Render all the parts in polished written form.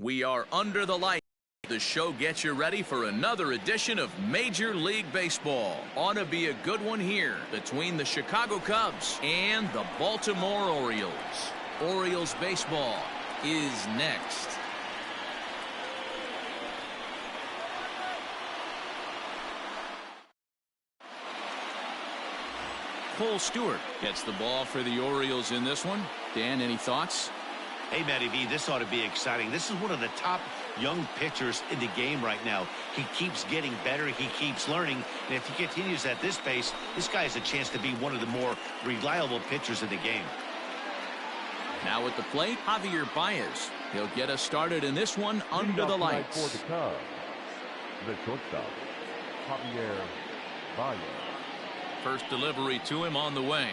We are under the light. The show gets you ready for another edition of Major League Baseball. Ought to be a good one here between the Chicago Cubs and the Baltimore Orioles. Orioles baseball is next. Cole Stewart gets the ball for the Orioles in this one. Dan, any thoughts? Hey, Matty V, this ought to be exciting. This is one of the top young pitchers in the game right now. He keeps getting better. He keeps learning. And if he continues at this pace, this guy has a chance to be one of the more reliable pitchers in the game. Now at the plate, Javier Baez. He'll get us started in this one under the lights. For the Cubs, the shortstop, Javier Baez. First delivery to him on the way.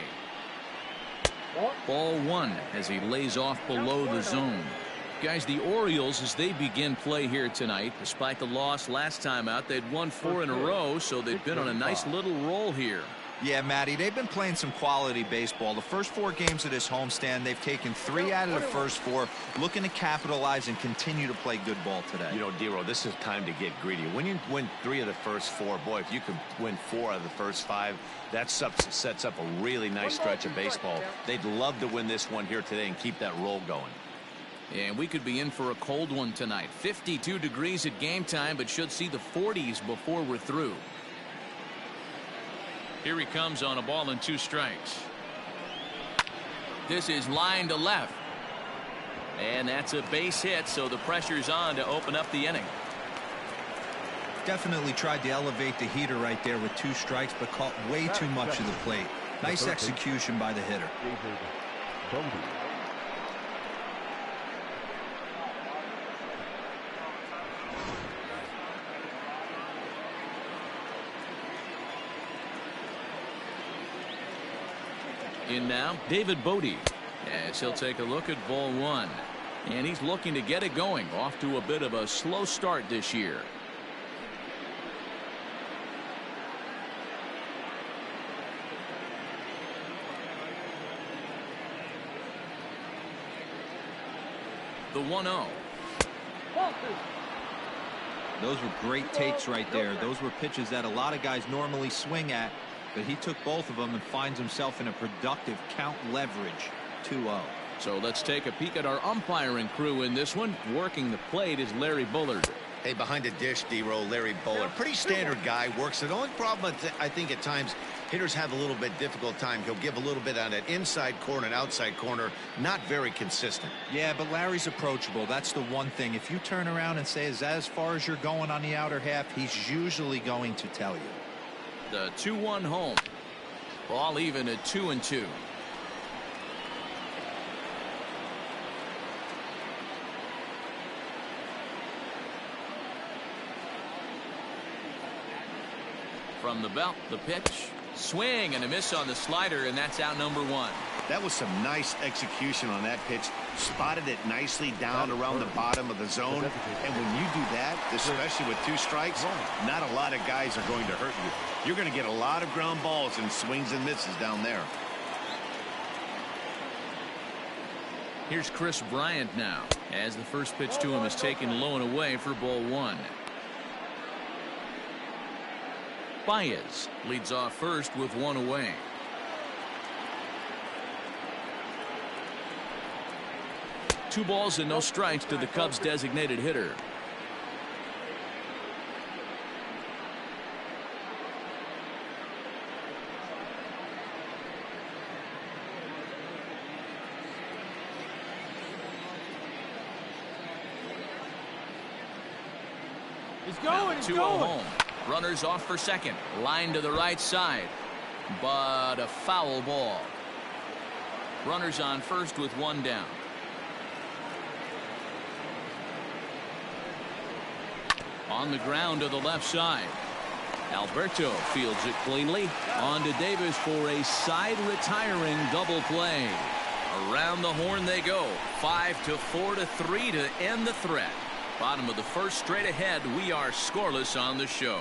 Ball one as he lays off below the zone. Guys, the Orioles, as they begin play here tonight, despite the loss last time out, they'd won 4 in a row, so they've been on a nice little roll here. Yeah, Matty, they've been playing some quality baseball. The first 4 games of this homestand, they've taken 3 out of the first 4, looking to capitalize and continue to play good ball today. You know, Dero, this is time to get greedy. When you win 3 of the first 4, boy, if you can win 4 out of the first 5, that sets up a really nice stretch of baseball. They'd love to win this one here today and keep that roll going. And we could be in for a cold one tonight. 52 degrees at game time, but should see the 40s before we're through. Here he comes on a ball and 2 strikes. This is line to left. And that's a base hit, so the pressure's on to open up the inning. Definitely tried to elevate the heater right there with 2 strikes, but caught way too much of the plate. Nice execution by the hitter. In now, David Bodie, as he'll take a look at ball 1. And he's looking to get it going. Off to a bit of a slow start this year. The 1-0. Those were great takes right there. Those were pitches that a lot of guys normally swing at, but he took both of them and finds himself in a productive count leverage. 2-0. So let's take a peek at our umpiring crew in this one. Working the plate is Larry Bullard. Hey, behind the dish, D-Row, Larry Bullard. Pretty standard guy, works it. The only problem, I think at times, hitters have a little bit difficult time. He'll give a little bit on that inside corner and outside corner. Not very consistent. Yeah, but Larry's approachable. That's the one thing. If you turn around and say, is that as far as you're going on the outer half, he's usually going to tell you. The 2-1 home. Ball even at 2-2. From the belt, the pitch, swing and a miss on the slider, and that's out number 1. That was some nice execution on that pitch. Spotted it nicely down around the bottom of the zone. And when you do that, especially with 2 strikes, not a lot of guys are going to hurt you. You're going to get a lot of ground balls and swings and misses down there. Here's Chris Bryant now, as the first pitch to him is taken low and away for ball 1. Baez leads off first with 1 away. Two balls and no strikes to the Cubs designated hitter. He's going, he's 2-0 going. home. Runners off for second. Line to the right side. But a foul ball. Runners on first with 1 down. On the ground to the left side. Alberto fields it cleanly. On to Davis for a side retiring double play. Around the horn they go. 5-4-3 to end the threat. Bottom of the first, straight ahead. We are scoreless on the show.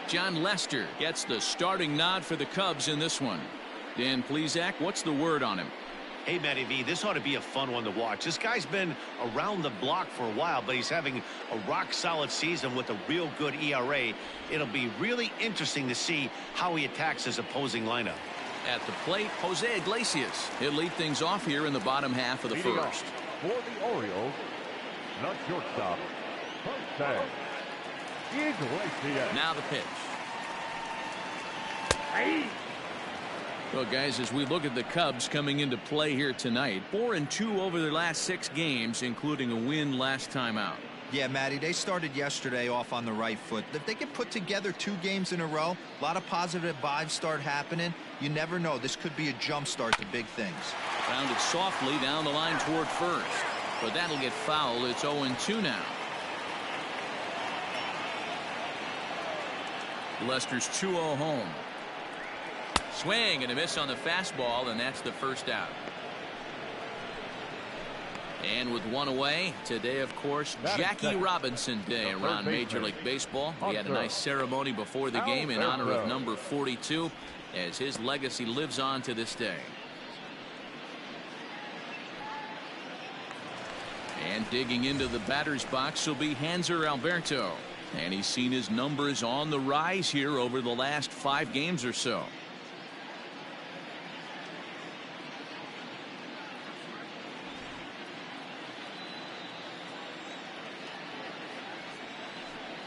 John Lester gets the starting nod for the Cubs in this one. Dan Plesac, what's the word on him? Hey, Matty V, this ought to be a fun one to watch. This guy's been around the block for a while, but he's having a rock-solid season with a real good ERA. It'll be really interesting to see how he attacks his opposing lineup. At the plate, Jose Iglesias. He'll lead things off here in the bottom half of the Leading first. off for the Orioles, the shortstop, Jose Iglesias. Now the pitch. Well, guys, as we look at the Cubs coming into play here tonight, 4-2 over their last 6 games, including a win last time out. Yeah, Matty, they started yesterday off on the right foot. If they can put together 2 games in a row, a lot of positive vibes start happening. You never know. This could be a jump start to big things. Grounded softly down the line toward first. But that'll get fouled. It's 0-2 now. Lester's 2-0 home. Swing and a miss on the fastball, and that's the first out. And with 1 away, today, of course, Jackie Robinson Day around Major League Baseball. We had a nice ceremony before the game in honor of number 42, as his legacy lives on to this day. And digging into the batter's box will be Hanser Alberto. And he's seen his numbers on the rise here over the last 5 games or so.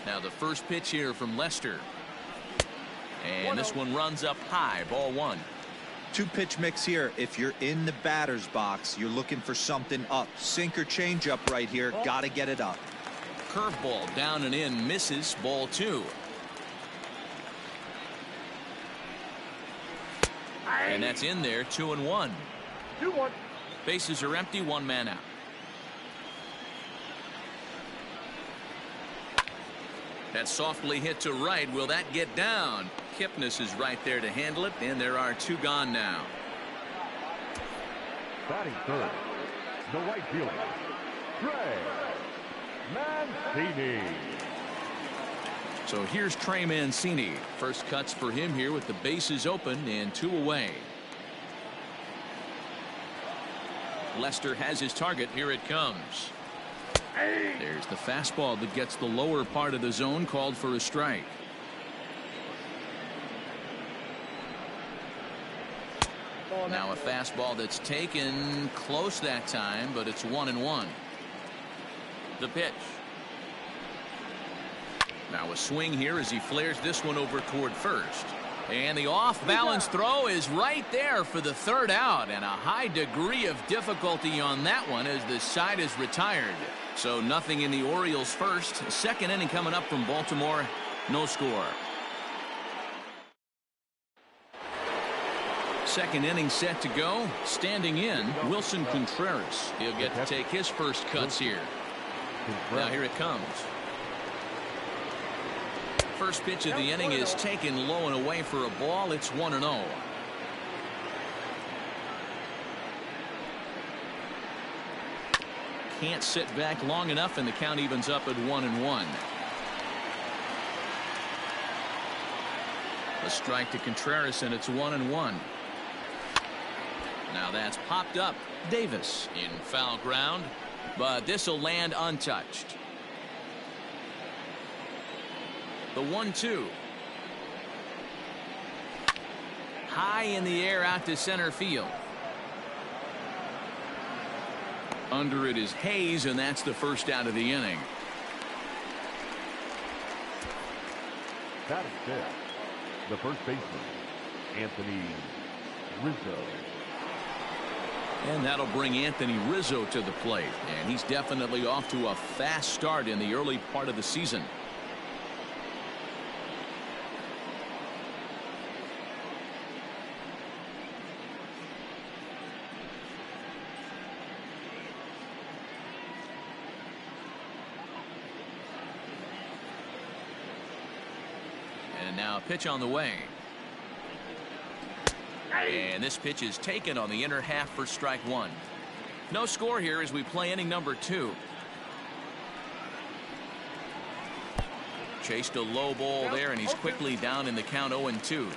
Now the first pitch here from Lester. And this one runs up high, ball 1. 2-pitch mix here. If you're in the batter's box, you're looking for something up. Sink or change up right here. Got to get it up. Curveball down and in, misses, ball 2. And that's in there, 2-1. 2-1. Bases are empty, 1 man out. That's softly hit to right. Will that get down? Kipnis is right there to handle it, and there are 2 gone now. Batting third, the right fielder, Trey Mancini. So here's Trey Mancini. First cuts for him here with the bases open and 2 away. Lester has his target. Here it comes. There's the fastball that gets the lower part of the zone, called for a strike. Now a fastball that's taken close that time, but it's 1-1. The pitch. Now a swing here as he flares this one over toward first. And the off-balance throw is right there for the 3rd out, and a high degree of difficulty on that one as the side is retired. So nothing in the Orioles' first. 2nd inning coming up from Baltimore. No score. 2nd inning set to go. Standing in, Wilson Contreras. He'll get to take his first cuts here. Now here it comes. First pitch of the inning is taken low and away for a ball. It's 1-0. Can't sit back long enough, and the count evens up at 1-1. A strike to Contreras, and it's 1-1. Now that's popped up. Davis in foul ground, but this will land untouched. The 1-2. High in the air out to center field. Under it is Hayes, and that's the first out of the inning. Batting 5th, the first baseman, Anthony Rizzo. And that'll bring Anthony Rizzo to the plate, and he's definitely off to a fast start in the early part of the season. Now a pitch on the way. And this pitch is taken on the inner half for strike 1. No score here as we play inning number 2. Chased a low ball there, and he's quickly down in the count 0-2.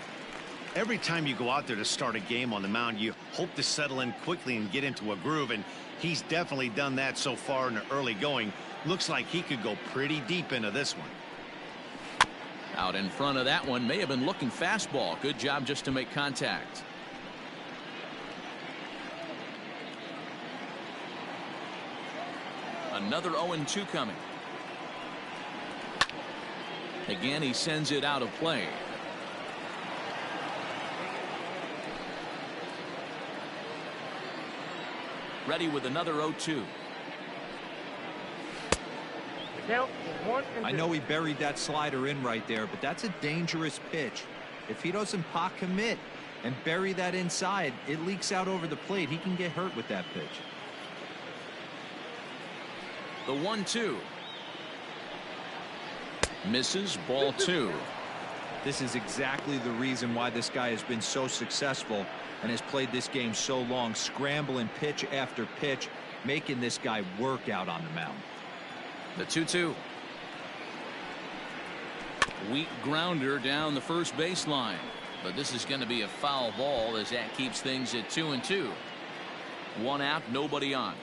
Every time you go out there to start a game on the mound, you hope to settle in quickly and get into a groove, and he's definitely done that so far in the early going. Looks like he could go pretty deep into this one. Out in front of that one, may have been looking fastball. Good job just to make contact. Another 0-2 coming. Again, he sends it out of play. Ready with another 0-2. I know he buried that slider in right there, but that's a dangerous pitch. If he doesn't pot commit and bury that inside, it leaks out over the plate. He can get hurt with that pitch. The 1-2. Misses, ball 2. This is exactly the reason why this guy has been so successful and has played this game so long, scrambling pitch after pitch, making this guy work out on the mound. The 2-2. Weak grounder down the first baseline, but this is going to be a foul ball as that keeps things at 2-2. One out, nobody on.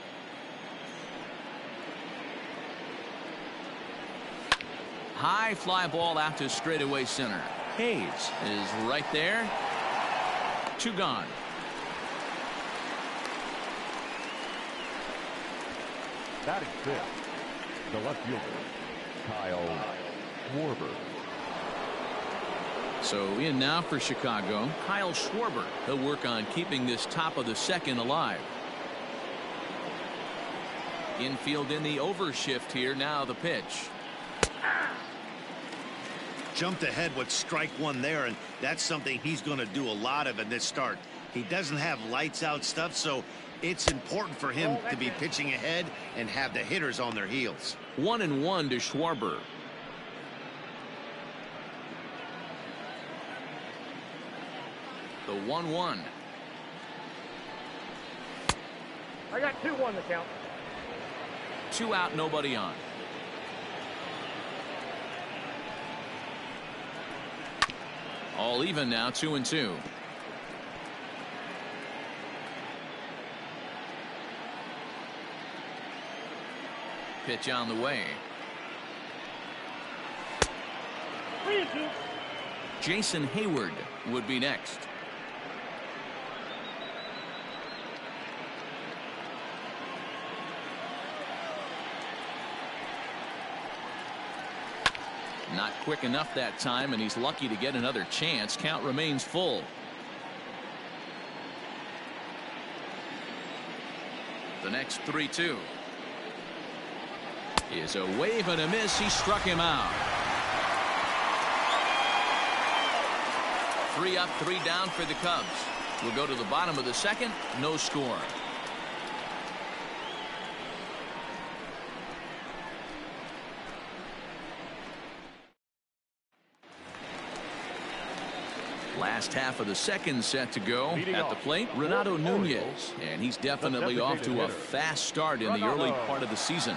High fly ball out to straightaway center. Hayes is right there. 2 gone. Batting fifth, the left fielder, Kyle Schwarber. So in now for Chicago, Kyle Schwarber. He'll work on keeping this top of the second alive. Infield in the overshift here. Now the pitch. Jumped ahead with strike one there, and that's something he's going to do a lot of in this start. He doesn't have lights out stuff, so it's important for him to be pitching ahead and have the hitters on their heels. 1-1 to Schwarber. The 1-1. I got 2-1 to count. 2 out, nobody on. All even now, 2-2. Pitch on the way. Jason Hayward would be next. Not quick enough that time, and he's lucky to get another chance. Count remains full. The next 3-2 is a wave and a miss. He struck him out. 3 up, 3 down for the Cubs. We'll go to the bottom of the second. No score. Last half of the second set to go. At the plate, Renato Nunez, and he's definitely off to a fast start in the early part of the season.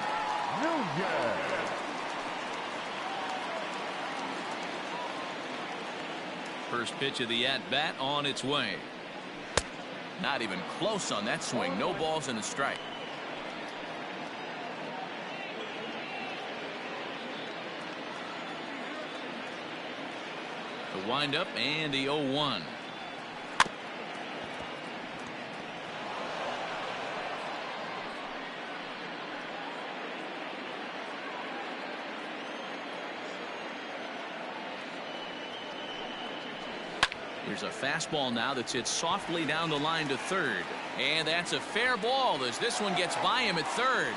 First pitch of the at-bat on its way. Not even close on that swing. No balls and a strike. The windup and the 0-1. Here's a fastball now that's hit softly down the line to third. And that's a fair ball as this one gets by him at third.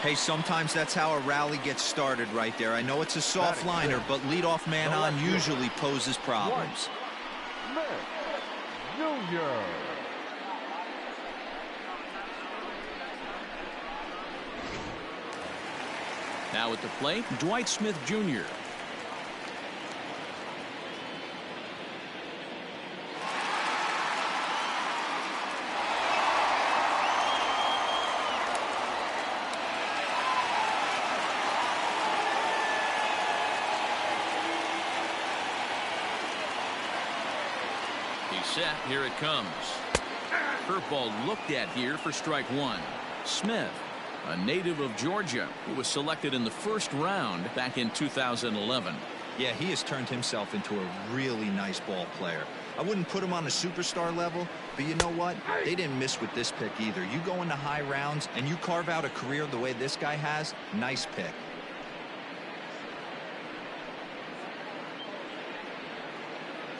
Hey, sometimes that's how a rally gets started right there. I know it's a soft liner, but leadoff man on usually poses problems. Junior. Now at the plate, Dwight Smith Jr. Set, here it comes. Curveball looked at here for strike one. Smith, a native of Georgia, who was selected in the first round back in 2011. Yeah, he has turned himself into a really nice ball player. I wouldn't put him on the superstar level, but you know what? They didn't miss with this pick either. You go into high rounds and you carve out a career the way this guy has, nice pick.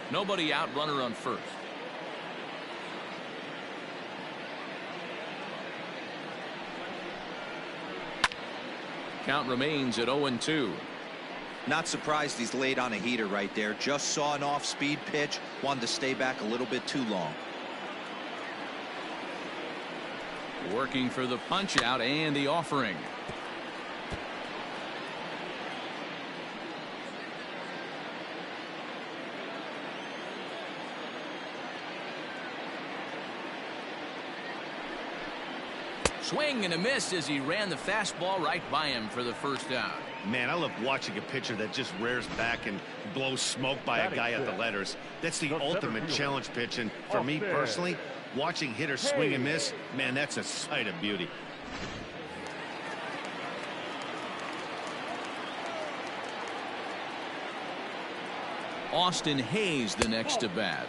Nobody out, runner on first. Count remains at 0-2. Not surprised he's laid on a heater right there. Just saw an off-speed pitch. Wanted to stay back a little bit too long. Working for the punch out and the offering. Swing and a miss as he ran the fastball right by him for the first out. Man, I love watching a pitcher that just rears back and blows smoke by a guy at the letters. That's the ultimate challenge pitch, and for me personally, watching hitters swing and miss, man, that's a sight of beauty. Austin Hayes the next to bat,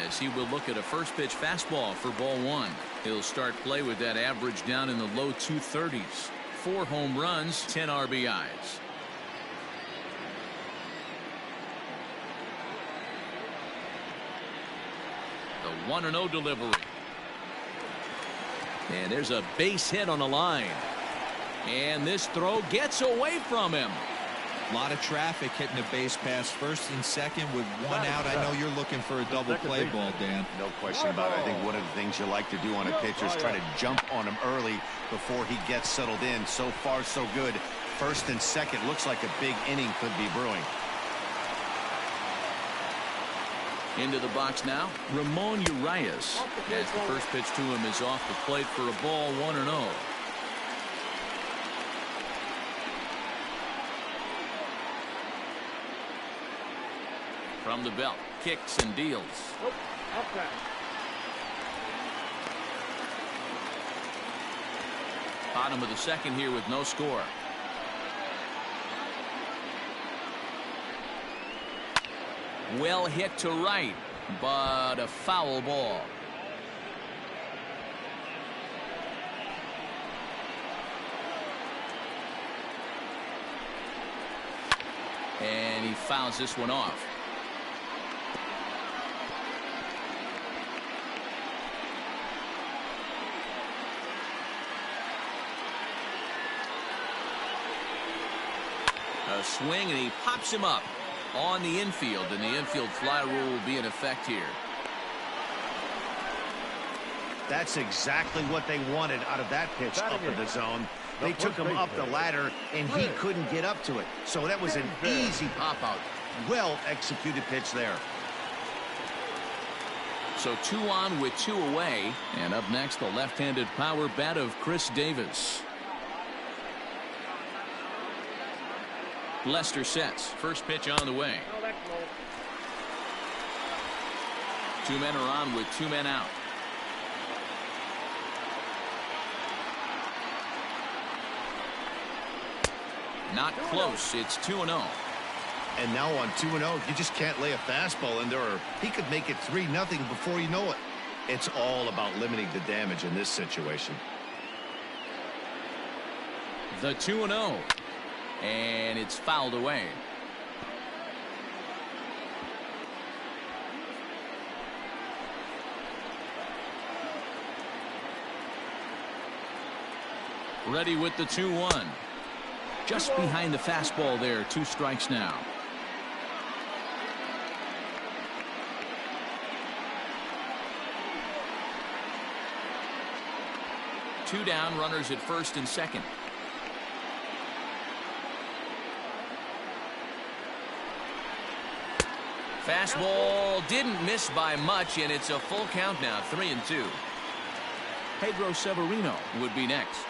as he will look at a first pitch fastball for ball one. He'll start play with that average down in the low 230s. 4 home runs, 10 RBIs. The 1-0 delivery. And there's a base hit on the line. And this throw gets away from him. A lot of traffic hitting the base pass first and second with 1 out. I know you're looking for a double play ball, Dan. No question about it. I think one of the things you like to do on a pitcher is try to jump on him early before he gets settled in. So far, so good. First and second looks like a big inning could be brewing. Into the box now, Ramon Urias, as the first pitch to him is off the plate for a ball, 1-0. From the belt, kicks and deals. Bottom of the second here with no score. Well hit to right, but a foul ball. And he fouls this one off. A swing, and he pops him up on the infield, and the infield fly rule will be in effect here. That's exactly what they wanted out of that pitch up in the zone. They took him up the ladder, and he couldn't get up to it. So that was an easy pop-out. Well executed pitch there. So 2 on with 2 away, and up next the left-handed power bat of Chris Davis. Lester sets. First pitch on the way. 2 men are on with 2 men out. Not close. It's 2-0. And now on 2-0, you just can't lay a fastball in there, or he could make it 3-0 before you know it. It's all about limiting the damage in this situation. The 2-0. And it's fouled away. Ready with the 2-1. Just behind the fastball there. 2 strikes now. Two down, runners at first and second. Fastball didn't miss by much, and it's a full count now, 3-2. Pedro Severino would be next.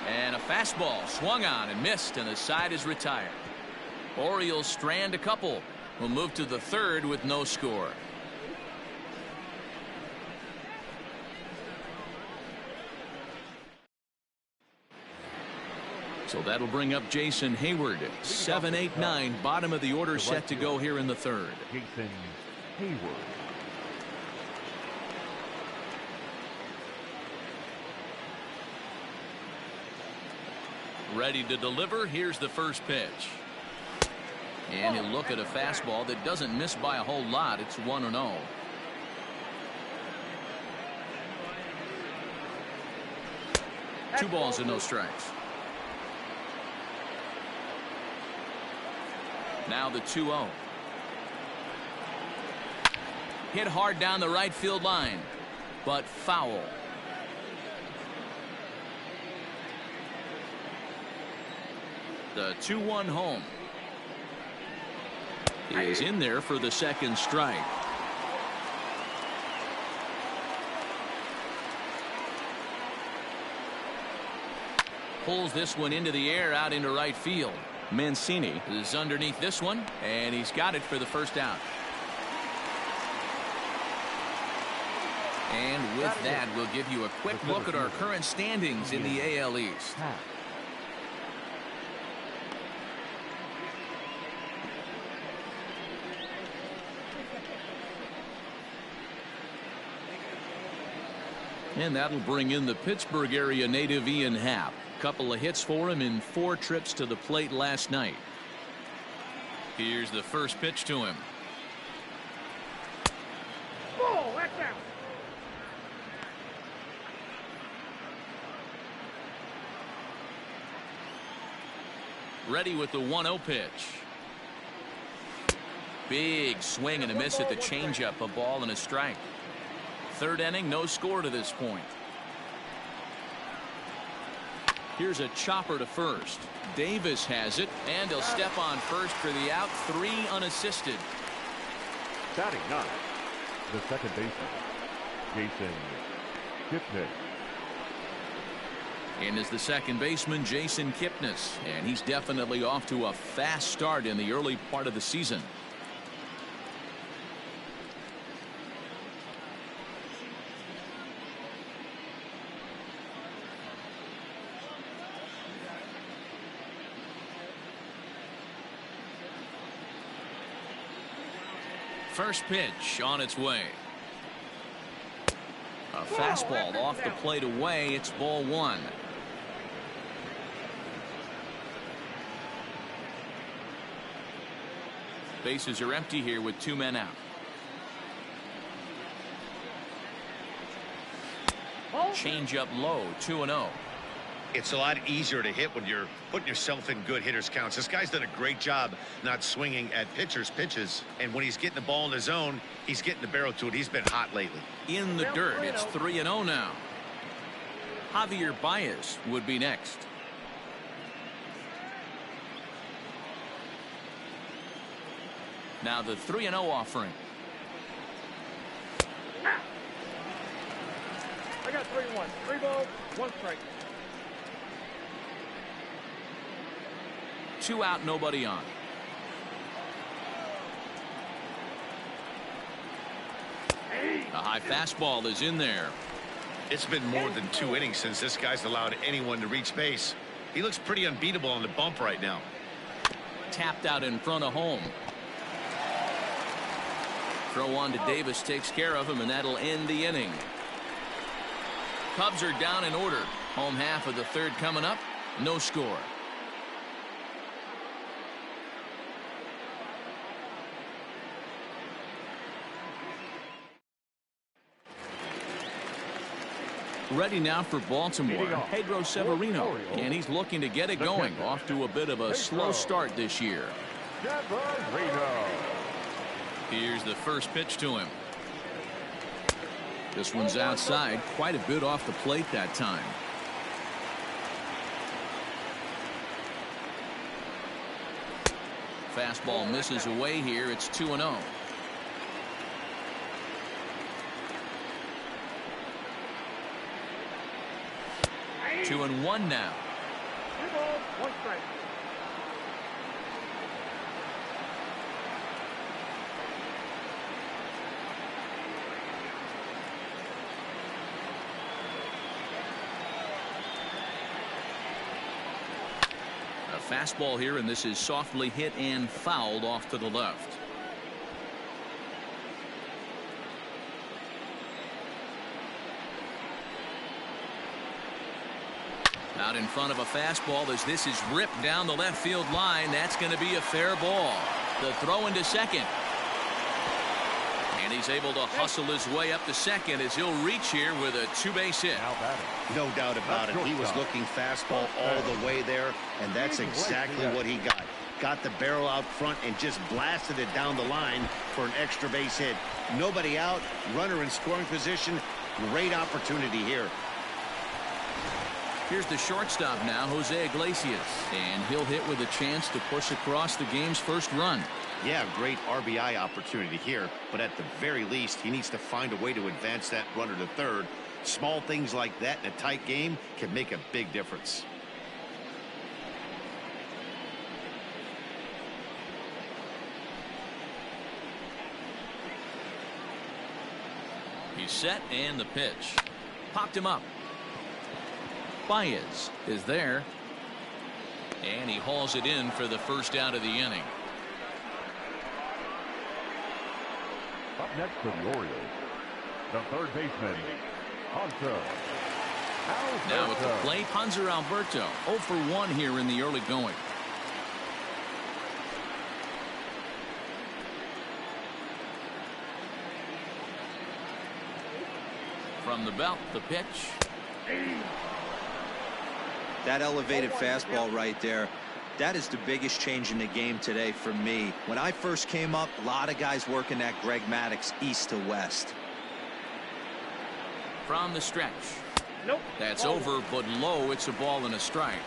And a Fastball swung on and missed, and the side is retired. Orioles strand a couple. We'll move to the third with no score. So that'll bring up Jason Hayward. 7, 8, 9, bottom of the order set to go here in the third. Jason Hayward. Ready to deliver. Here's the first pitch. And he'll look at a fastball that doesn't miss by a whole lot. It's 1-0. Two balls and no strikes. Now the 2-0. Hit hard down the right field line, but foul. The 2-1 home is in there for the second strike. Pulls this one into the air out into right field. Mancini is underneath this one, and he's got it for the first out. And with that, we'll give you a quick look at our current standings in the AL East. And that'll bring in the Pittsburgh area native Ian Happ. Couple of hits for him in 4 trips to the plate last night. Here's the first pitch to him. Ball, that's out. Ready with the 1-0 pitch. Big swing and a miss at the changeup. A ball and a strike. Third inning, no score to this point. Here's a chopper to first. Davis has it, and he'll step on first for the out. 3 unassisted. Batting 9, the second baseman, Jason Kipnis. And is the second baseman, Jason Kipnis. And he's definitely off to a fast start in the early part of the season. First pitch on its way. A fastball off the plate away. It's ball 1. Bases are empty here with 2 men out. Change up low. 2-0. It's a lot easier to hit when you're putting yourself in good hitters counts. This guy's done a great job not swinging at pitchers' pitches. And when he's getting the ball in the zone, he's getting the barrel to it. He's been hot lately. In the dirt. It's 3-0 now. Javier Baez would be next. Now the 3-0 offering. I got 3-1. 3 balls, 1 strike. 2 out, nobody on. A high fastball is in there. It's been more than 2 innings since this guy's allowed anyone to reach base. He looks pretty unbeatable on the bump right now. Tapped out in front of home. Throw on to Davis takes care of him, and that'll end the inning. Cubs are down in order. Home half of the third coming up. No score. Ready now for Baltimore, Pedro Severino, and he's looking to get it going. Off to a bit of a slow start this year. Here's the first pitch to him. This one's outside, quite a bit off the plate that time. Fastball misses away here. It's 2-0. 2-1 now. balls, one strike. A fastball here, and this is softly hit and fouled off to the left. Out in front of a fastball as this is ripped down the left field line. That's going to be a fair ball. The throw into second. And he's able to hustle his way up to second as he'll reach here with a two-base hit. No doubt about it. He was looking fastball all the way there, and that's exactly what he got. Got the barrel out front and just blasted it down the line for an extra base hit. Nobody out, runner in scoring position. Great opportunity here. Here's the shortstop now, Jose Iglesias, and he'll hit with a chance to push across the game's first run. Yeah, great RBI opportunity here, but at the very least, he needs to find a way to advance that runner to third. Small things like that in a tight game can make a big difference. He's set, and the pitch. Popped him up. Baez is there, and he hauls it in for the first out of the inning. Up next for the Orioles, the third baseman, Hunter. Now at the plate, Hanser Alberto, 0 for 1 here in the early going. From the belt, the pitch. That elevated fastball right there, that is the biggest change in the game today for me. When I first came up, a lot of guys working that Greg Maddux east to west. From the stretch. Nope. That's over, but low. It's a ball and a strike.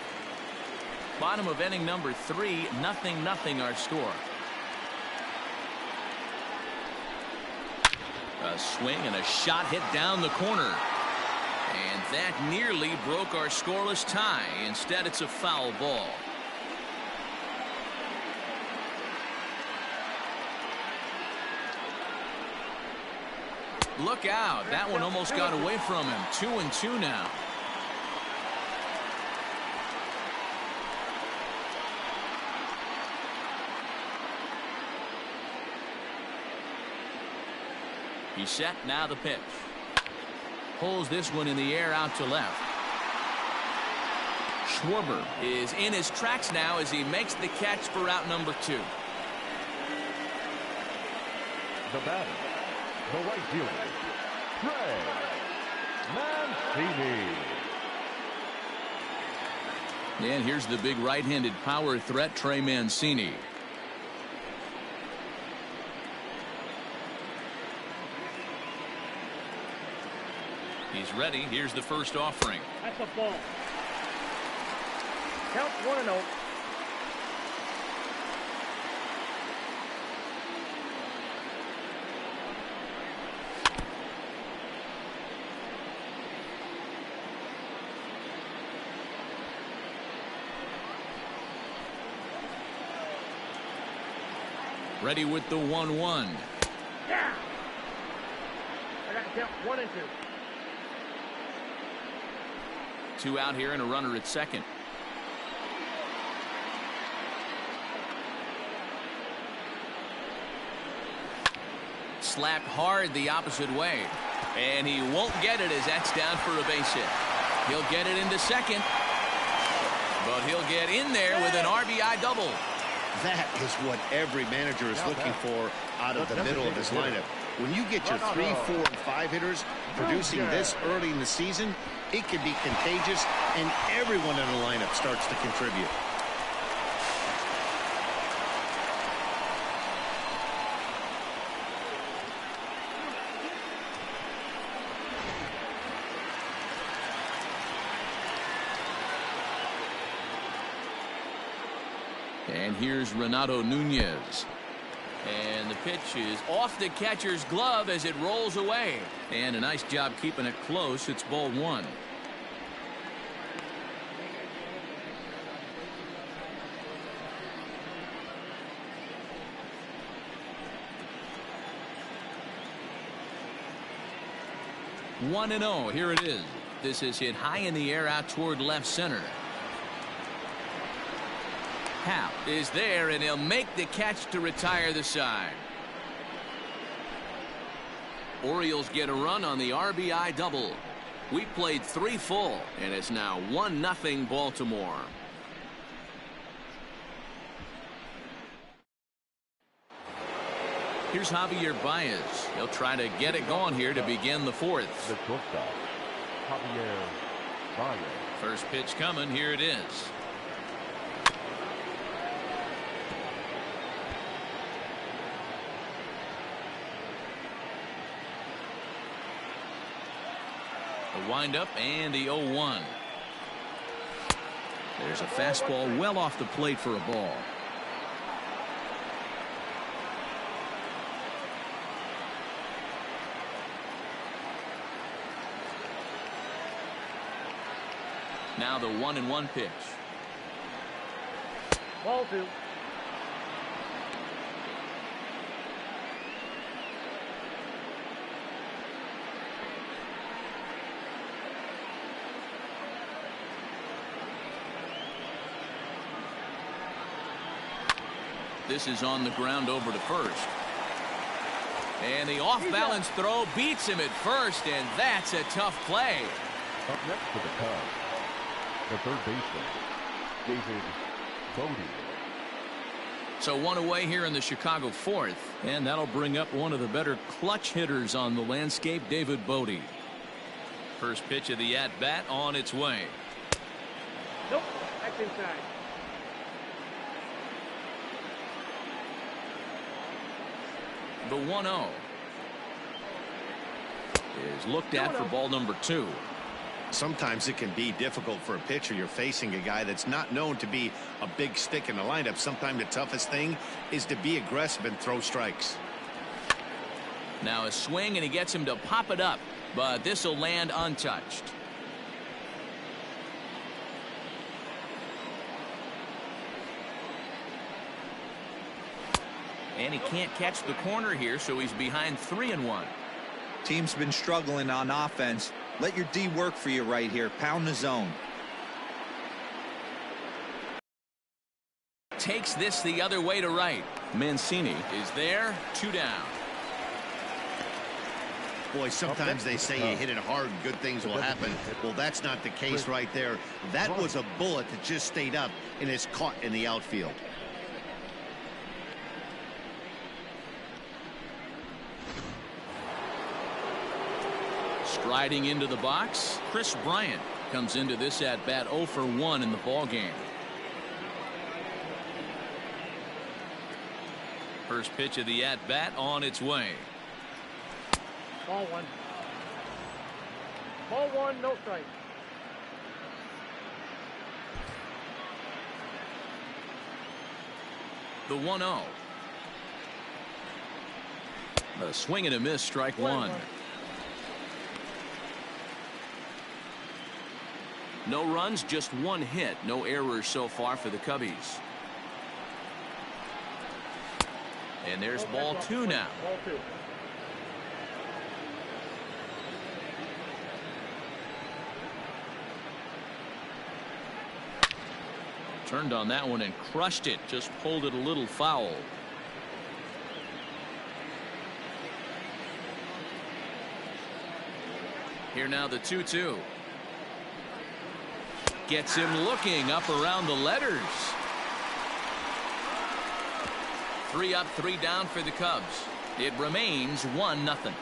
Bottom of inning number 3, 0-0 our score. A swing and a shot hit down the corner. And that nearly broke our scoreless tie. Instead, it's a foul ball. Look out. That one almost got away from him. 2-2 now. He's set. Now the pitch. Pulls this one in the air out to left. Schwarber is in his tracks now as he makes the catch for out number 2. The batter, the right fielder, Trey Mancini. And here's the big right-handed power threat, Trey Mancini. He's ready. Here's the first offering. That's a ball. Count 1-0. Ready with the 1-1. Yeah. I got to count 1 and 2. 2 out here and a runner at second. Slapped hard the opposite way. And he won't get it as that's down for a base hit. He'll get it into second. But he'll get in there with an RBI double. That is what every manager is looking for out of the middle of his lineup. When you get your 3, 4, and 5 hitters producing this early in the season, it can be contagious, and everyone in the lineup starts to contribute. And here's Renato Nunez. And the pitch is off the catcher's glove as it rolls away. And a nice job keeping it close. It's ball 1. 1-0. Here it is. This is hit high in the air out toward left center. Hap is there, and he'll make the catch to retire the side. Orioles get a run on the RBI double. We played 3 full, and it's now 1-0 Baltimore. Here's Javier Baez. He'll try to get it going here to begin the 4th. The shortstop, Javier Baez. First pitch coming. Here it is. The windup and the 0-1. There's a fastball well off the plate for a ball. Now the 1-1 pitch. Ball 2. This is on the ground over to first. And the off-balance throw beats him at first, and that's a tough play. Up next for the Cubs, the third baseman, David Bodie. So 1 away here in the Chicago 4th, and that'll bring up one of the better clutch hitters on the landscape, David Bodie. First pitch of the at-bat on its way. Nope. That's inside. The 1-0 is looked at for ball number 2. Sometimes it can be difficult for a pitcher. You're facing a guy that's not known to be a big stick in the lineup. Sometimes the toughest thing is to be aggressive and throw strikes. Now a swing, and he gets him to pop it up, but this will land untouched. And he can't catch the corner here, so he's behind 3-1. Team's been struggling on offense. Let your D work for you right here. Pound the zone. Takes this the other way to right. Mancini is there. 2 down. Boy, sometimes they say you hit it hard, good things will happen. Well, that's not the case right there. That was a bullet that just stayed up and is caught in the outfield. Striding into the box, Chris Bryant comes into this at bat 0 for 1 in the ball game. First pitch of the at bat on its way. Ball 1. Ball 1, no strike. The 1-0. A swing and a miss, strike 1. No runs, just 1 hit. No errors so far for the Cubbies. And there's ball 2 now. Ball 2. Turned on that one and crushed it. Just pulled it a little foul. Here now the 2-2. Gets him looking up around the letters. 3 up, 3 down for the Cubs. It remains 1-0.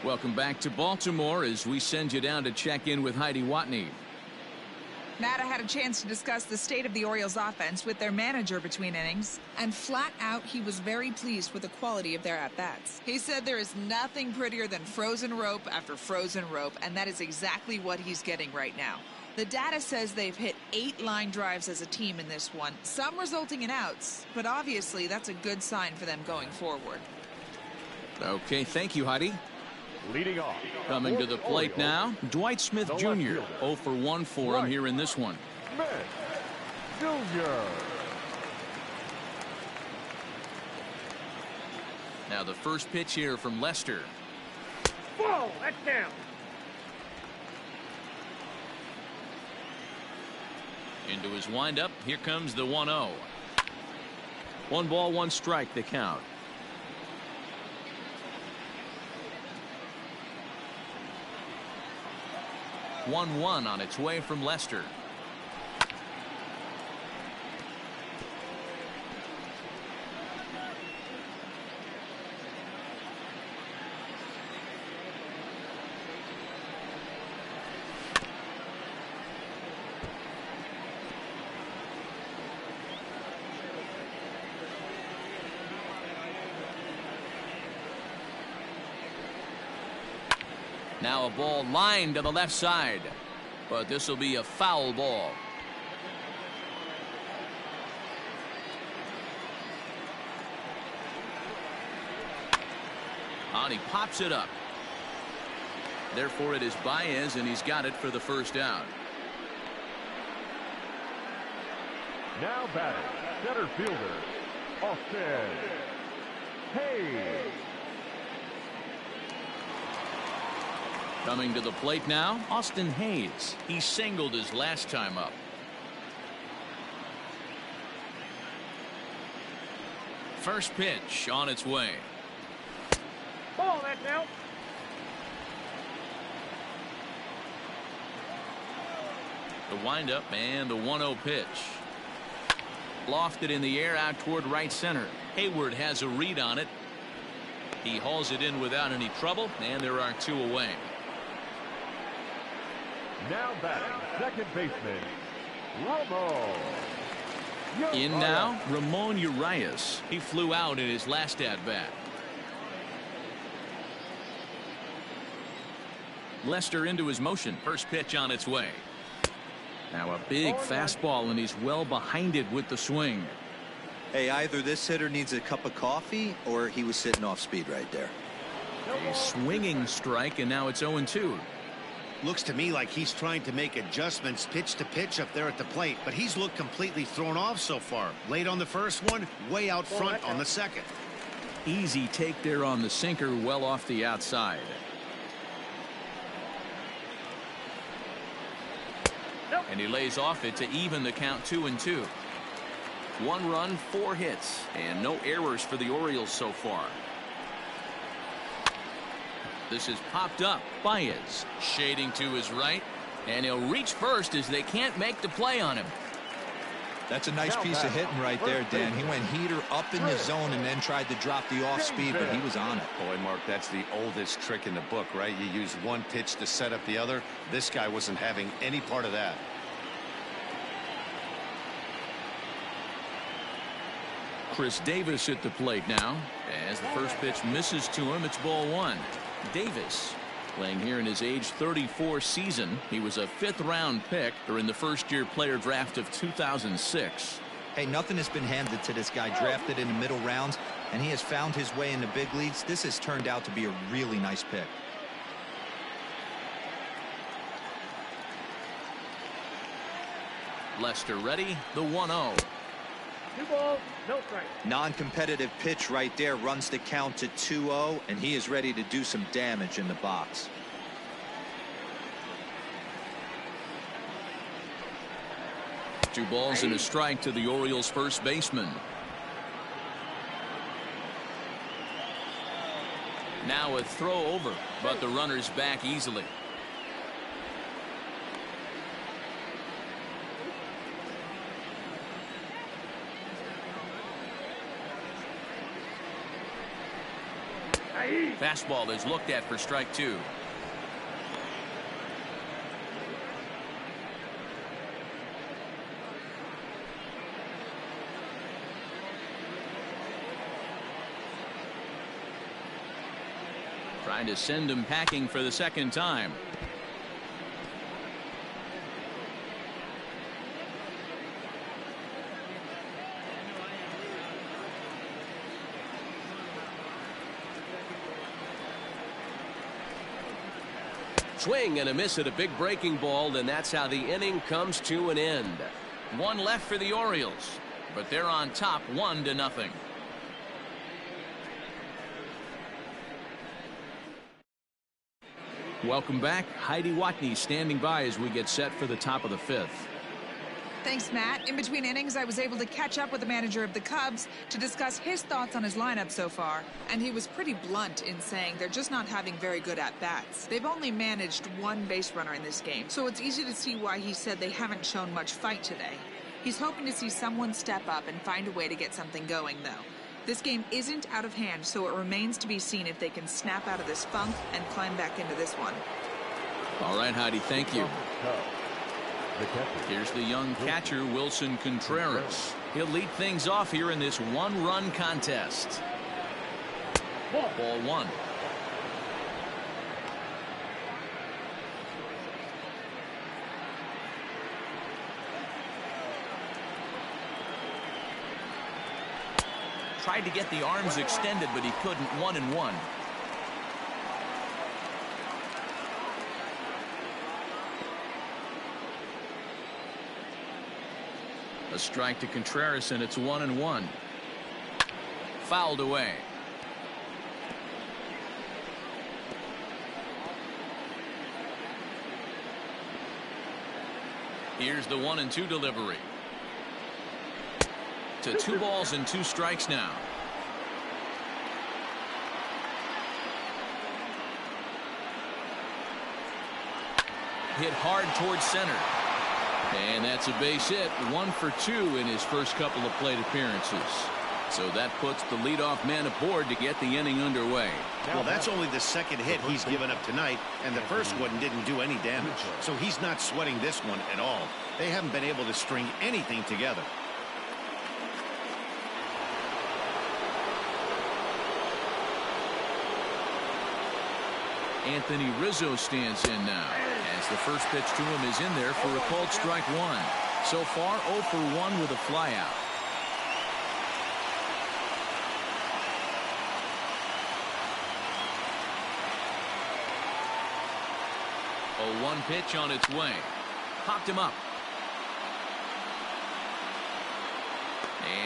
Welcome back to Baltimore as we send you down to check in with Heidi Watney. Matt, I had a chance to discuss the state of the Orioles offense with their manager between innings, and flat out he was very pleased with the quality of their at-bats. He said there is nothing prettier than frozen rope after frozen rope, and that is exactly what he's getting right now. The data says they've hit 8 line drives as a team in this one, some resulting in outs, but obviously that's a good sign for them going forward. Okay, thank you, Heidi. Leading off. Coming to the plate now, Dwight Smith Jr. 0 for 1 for him here in this one. Smith Jr. Now the first pitch here from Lester. Whoa, that's down. Into his windup. Here comes the 1-0. 1 ball, 1 strike, the count. 1-1 on its way from Lester. Now a ball lined to the left side, but this will be a foul ball. And he pops it up. Therefore it is Baez, and he's got it for the first out. Now batting, center fielder, Austin Hayes. Coming to the plate now, Austin Hayes. He singled his last time up. First pitch on its way. Ball, that's out. The windup and the 1-0 pitch. Lofted in the air out toward right center. Hayward has a read on it. He hauls it in without any trouble, and there are 2 away. Now batting, second baseman, Ramon. In now, Ramon Urias. He flew out in his last at-bat. Lester into his motion. First pitch on its way. Now a big fastball, and he's well behind it with the swing. Hey, either this hitter needs a cup of coffee or he was sitting off speed right there. A swinging strike, and now it's 0-2. Looks to me like he's trying to make adjustments pitch to pitch up there at the plate, but he's looked completely thrown off so far. Late on the first one, way out front on the second. Easy take there on the sinker, well off the outside. And he lays off it to even the count 2-2. 1 run, 4 hits, and no errors for the Orioles so far. This is popped up. Baez shading to his right, and he'll reach first as they can't make the play on him. That's a nice piece of hitting right there, Dan. He went heater up in the zone and then tried to drop the off speed, but he was on it. Boy, Mark, that's the oldest trick in the book, right? You use one pitch to set up the other. This guy wasn't having any part of that. Chris Davis at the plate now. As the first pitch misses to him, it's ball 1. Davis playing here in his age 34 season. He was a 5th round pick during the first-year player draft of 2006. Hey, nothing has been handed to this guy. Drafted in the middle rounds, and he has found his way in the big leagues. This has turned out to be a really nice pick. Lester ready, the 1-0. 2 balls, no strike. Non-competitive pitch right there, runs the count to 2-0, and he is ready to do some damage in the box. Two balls and a strike to the Orioles first baseman. Now a throw over, but the runner's back easily. Fastball is looked at for strike 2. Trying to send him packing for the second time. Swing and a miss at a big breaking ball, and that's how the inning comes to an end. 1 left for the Orioles, but they're on top 1-0. Welcome back. Heidi Watney standing by as we get set for the top of the 5th. Thanks, Matt. In between innings, I was able to catch up with the manager of the Cubs to discuss his thoughts on his lineup so far. And he was pretty blunt in saying they're just not having very good at-bats. They've only managed one base runner in this game, so it's easy to see why he said they haven't shown much fight today. He's hoping to see someone step up and find a way to get something going, though. This game isn't out of hand, so it remains to be seen if they can snap out of this funk and climb back into this one. All right, Heidi, thank you. Here's the young catcher, Wilson Contreras. He'll lead things off here in this one-run contest. Ball 1. Tried to get the arms extended, but he couldn't. 1-1. A strike to Contreras, and it's 1-1. Fouled away. Here's the 1-2 delivery. To 2 balls and 2 strikes now. Hit hard towards center. And that's a base hit. 1 for 2 in his first couple of plate appearances. So that puts the leadoff man aboard to get the inning underway. Well, that's only the second hit he's given up tonight, and the first one didn't do any damage. So he's not sweating this one at all. They haven't been able to string anything together. Anthony Rizzo stands in now, as the first pitch to him is in there for a called strike 1. So far 0 for 1 with a flyout. A 1 pitch on its way. Popped him up.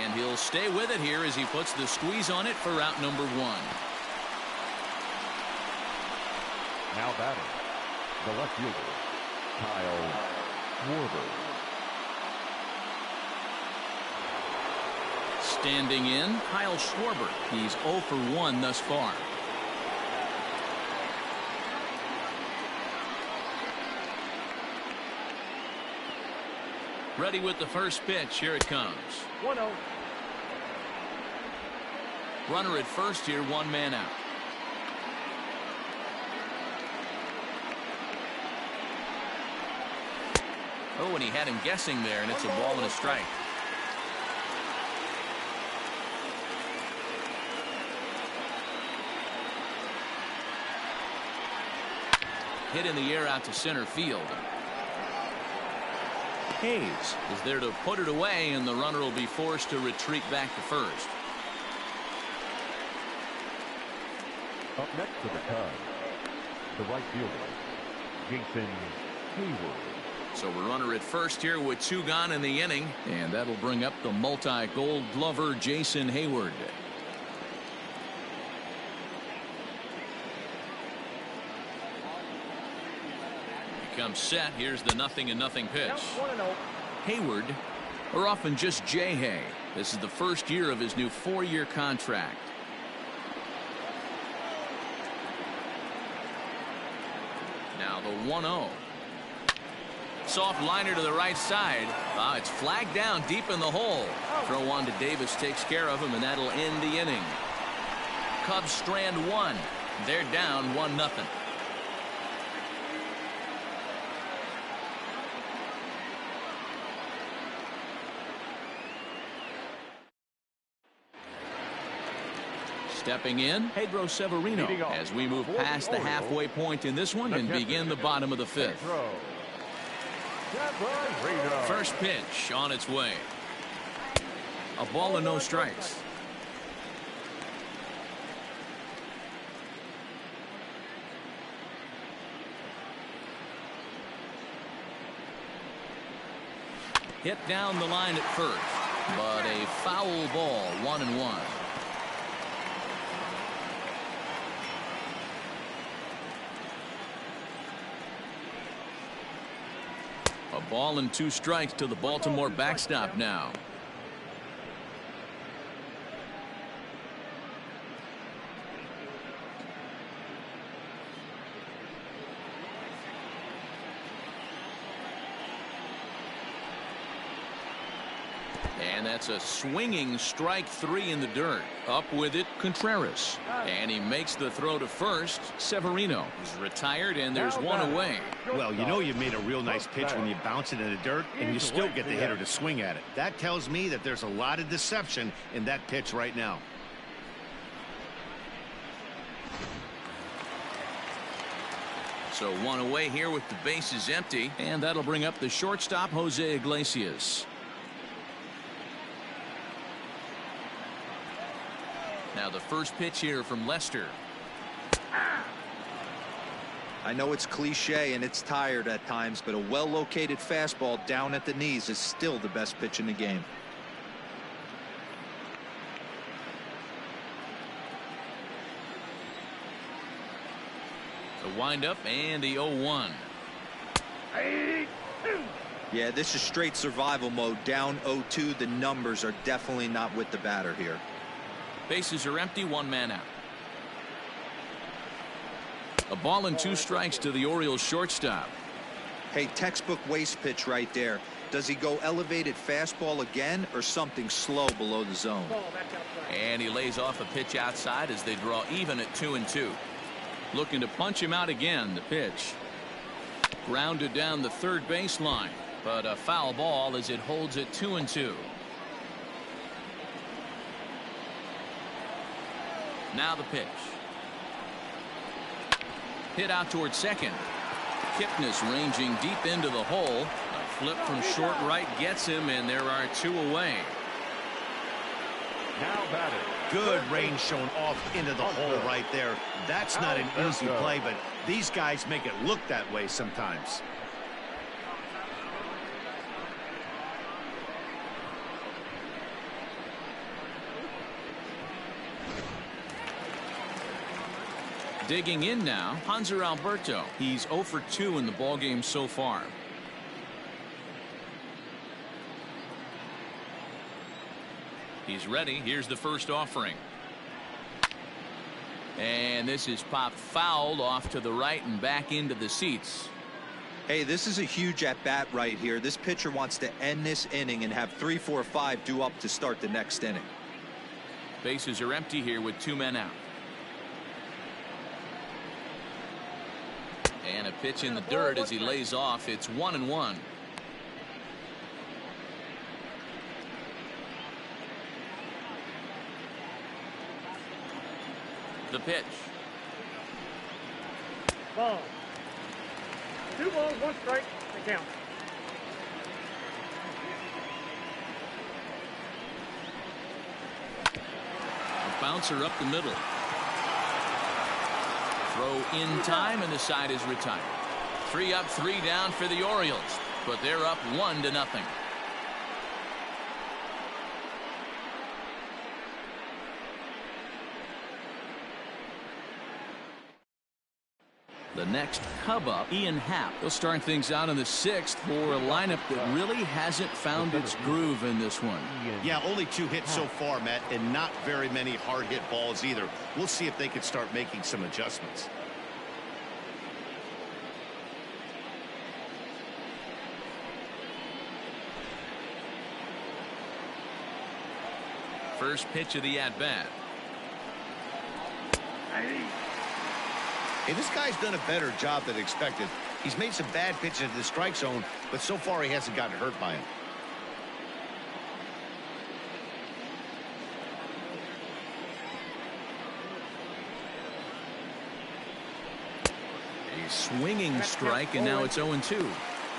And he'll stay with it here as he puts the squeeze on it for out number 1. Now batting, the left fielder, Kyle Schwarber. Standing in, Kyle Schwarber. He's 0 for 1 thus far. Ready with the first pitch. Here it comes. 1-0. Runner at first here, 1 man out. Oh, and he had him guessing there, and it's a ball and a strike. Hit in the air out to center field. Hayes is there to put it away, and the runner will be forced to retreat back to first. Up next to the Cubs, the right fielder, Jason Hayward. So a runner at first here with 2 gone in the inning, and that'll bring up the multi-gold glover Jason Hayward. He comes set. Here's the 0-0 pitch. 1-0. Hayward, or often just J-Hay. This is the first year of his new 4-year contract. Now the 1-0. Soft liner to the right side. It's flagged down deep in the hole. Throw on to Davis takes care of him, and that'll end the inning. Cubs strand 1. They're down 1-0. Stepping in, Pedro Severino, as we move past the halfway point in this one and begin the bottom of the 5th. First pitch on its way. A ball and no strikes. Hit down the line at first, but a foul ball, 1-1. A ball and 2 strikes to the Baltimore backstop now. And that's a swinging strike 3 in the dirt. Up with it, Contreras. And he makes the throw to first. Severino is retired, and there's 1 away. Well, you know you made a real nice pitch when you bounce it in the dirt and you still get the hitter to swing at it. That tells me that there's a lot of deception in that pitch right now. So 1 away here with the bases empty, and that'll bring up the shortstop, Jose Iglesias. Now the first pitch here from Lester. I know it's cliche and it's tired at times, but a well-located fastball down at the knees is still the best pitch in the game. The windup and the 0-1. Yeah, this is straight survival mode. Down 0-2. The numbers are definitely not with the batter here. Bases are empty, 1 man out. A ball and 2 strikes to the Orioles shortstop. Hey, textbook waste pitch right there. Does he go elevated fastball again or something slow below the zone? And he lays off a pitch outside as they draw even at 2-2. Looking to punch him out again. The pitch grounded down the third baseline, but a foul ball as it holds it 2-2. Now the pitch. Hit out towards second. Kipnis ranging deep into the hole. A flip from short right gets him, and there are 2 away. Now batting. Good range shown off into the hole right there. That's not an easy play, but these guys make it look that way sometimes. Digging in now, Hanser Alberto. He's 0 for 2 in the ballgame so far. He's ready. Here's the first offering. And this is popped fouled off to the right and back into the seats. Hey, this is a huge at-bat right here. This pitcher wants to end this inning and have 3, 4, 5 due up to start the next inning. Bases are empty here with 2 men out. And a pitch in the dirt as he lays off. It's 1-1. The pitch. Ball. 2 balls, 1 strike. They count. A bouncer up the middle. Throw in time, and the side is retired. 3 up, 3 down for the Orioles, but they're up 1-0. The next Cub up, Ian Happ. He'll start things out in the 6th for a lineup that really hasn't found its groove in this one. Yeah, only 2 hits so far, Matt, and not very many hard hit balls either. We'll see if they can start making some adjustments. First pitch of the at-bat. Hey, this guy's done a better job than expected. He's made some bad pitches into the strike zone, but so far he hasn't gotten hurt by him. A swinging strike, and now it's 0-2.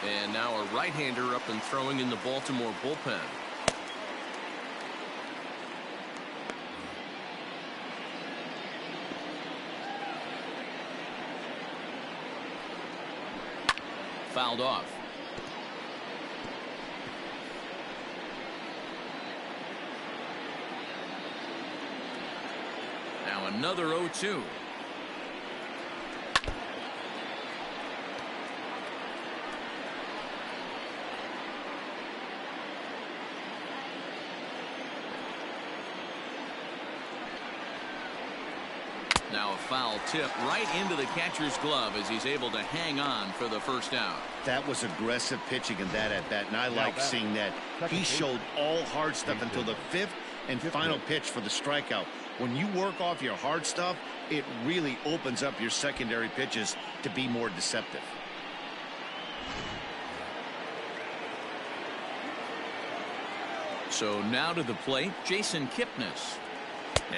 And now a right-hander up and throwing in the Baltimore bullpen. Fouled off. Now another 0-2. Now a foul tip right into the catcher's glove as he's able to hang on for the first out. That was aggressive pitching in that at bat, and I like seeing that. He showed all hard stuff until the fifth and final pitch for the strikeout. When you work off your hard stuff, it really opens up your secondary pitches to be more deceptive. So now to the plate, Jason Kipnis.